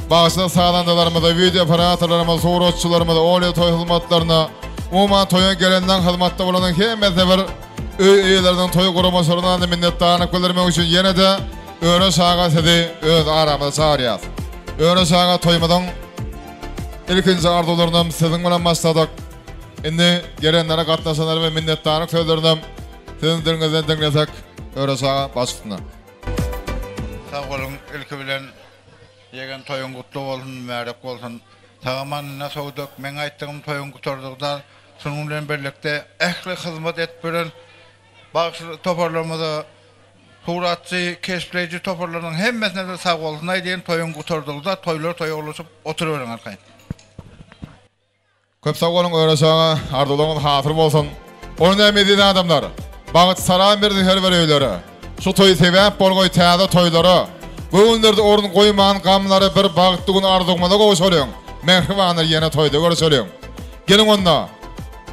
Bağışlı sağlandılarımızda, video aparatlarımızda, soğurotçularımızda, olya toy hizmatlarına, umuman toya gelenden hizmatta bulunan hemmete bir üyelerden toy kurumalarından da minnettarlık bildirmek için yine de öğre sağa sedi öz aramızda çağırıyız. Öğre sağa toymadan ilkinci arzularından sizin bilen başladık. Şimdi gelenlere katlaşanlar ve minnettarlık sözlerden sizin dilinizden dinlesek öğre sağa başlığına. Sağ olun, ilki bilen Yegen toyun kutlu olsun, märek bolsun. Sağamanına soğuduk, men aýtdygym toyun kutardygda, şunun bilen birlikde ähli hyzmat etbilen bagşy toparlamada suratçy, kesleýici toparlaryň hemmesine de sag bolsun diýen toyun kutardygda toylar toy oluşup oturuverin arkaýyn. Köp sag bolun öýreşäňe arzulygyňyz hasyr bolsun. Onu näme adamlar? Bagyt saran berdi her bir öýlere. Şu toy sebäp bolgoý täze toýlary. Bu günlerde orun goýman gamlary bir bagtdygyň arzuwmada goşalyň. Mehribanlar ýene toýda görüşelim. Gelin onda.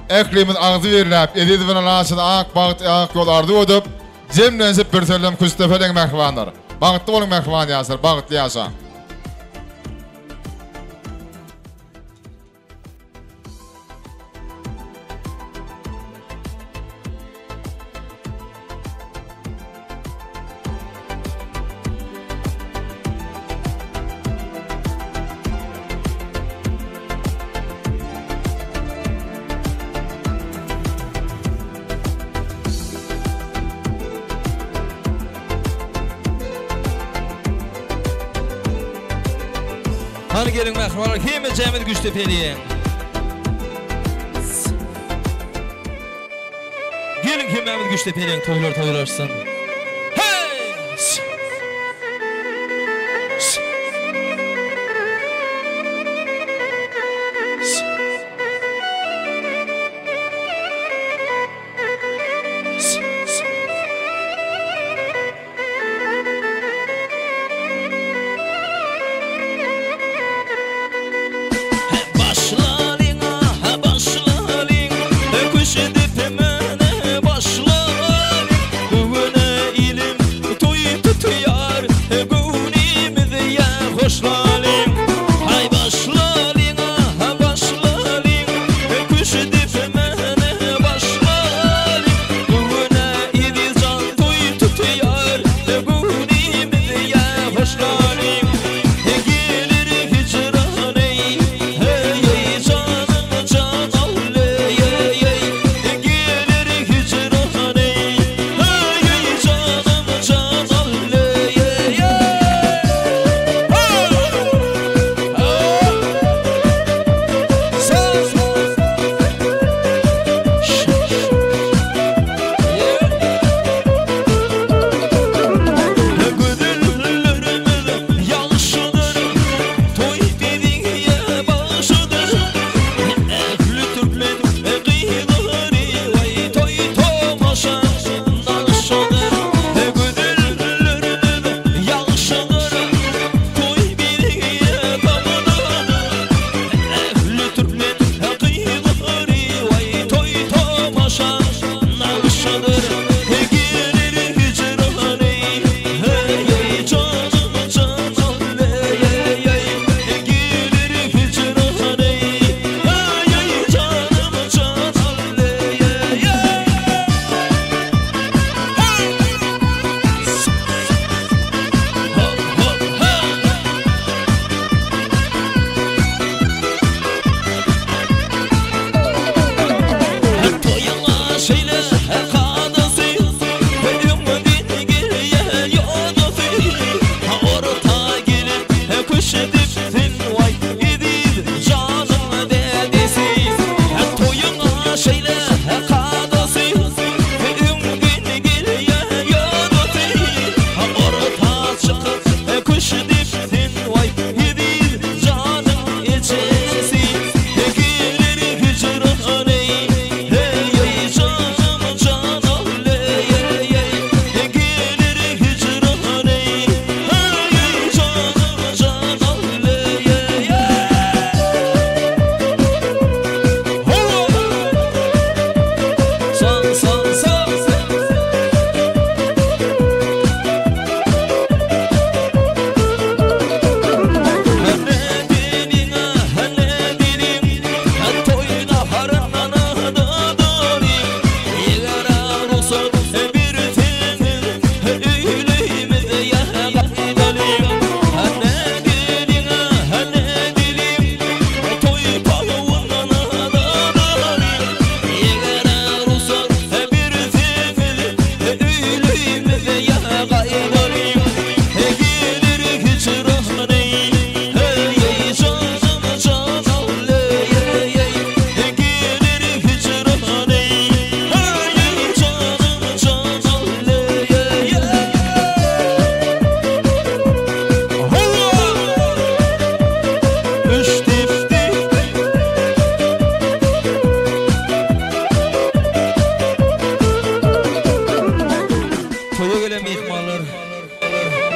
Eklimiz ağzı verilip, edidi bilen aşyda ak bagyt ak ýol ardy ödüp, jemlenip bir sellem küstefeleň mehribanlar. Bagtdy bolun mehriban ýasar, bagtly ýaşa. Hadi gelin mehribanlar, hemme jämet güçte peliyen. Gelin hemmemiz güçte peliyen, toylarsın. Hey! Başlayın, başlayın,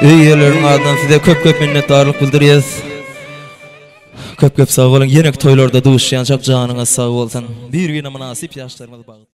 Öýelerin adından size köp minnetdarlyk bildiriýäs. Köp sag bolun. Ýene toýlarda duşýan çok janyňyz sag bolsun. Bir güne münasip ýaşlarymyz bagyt.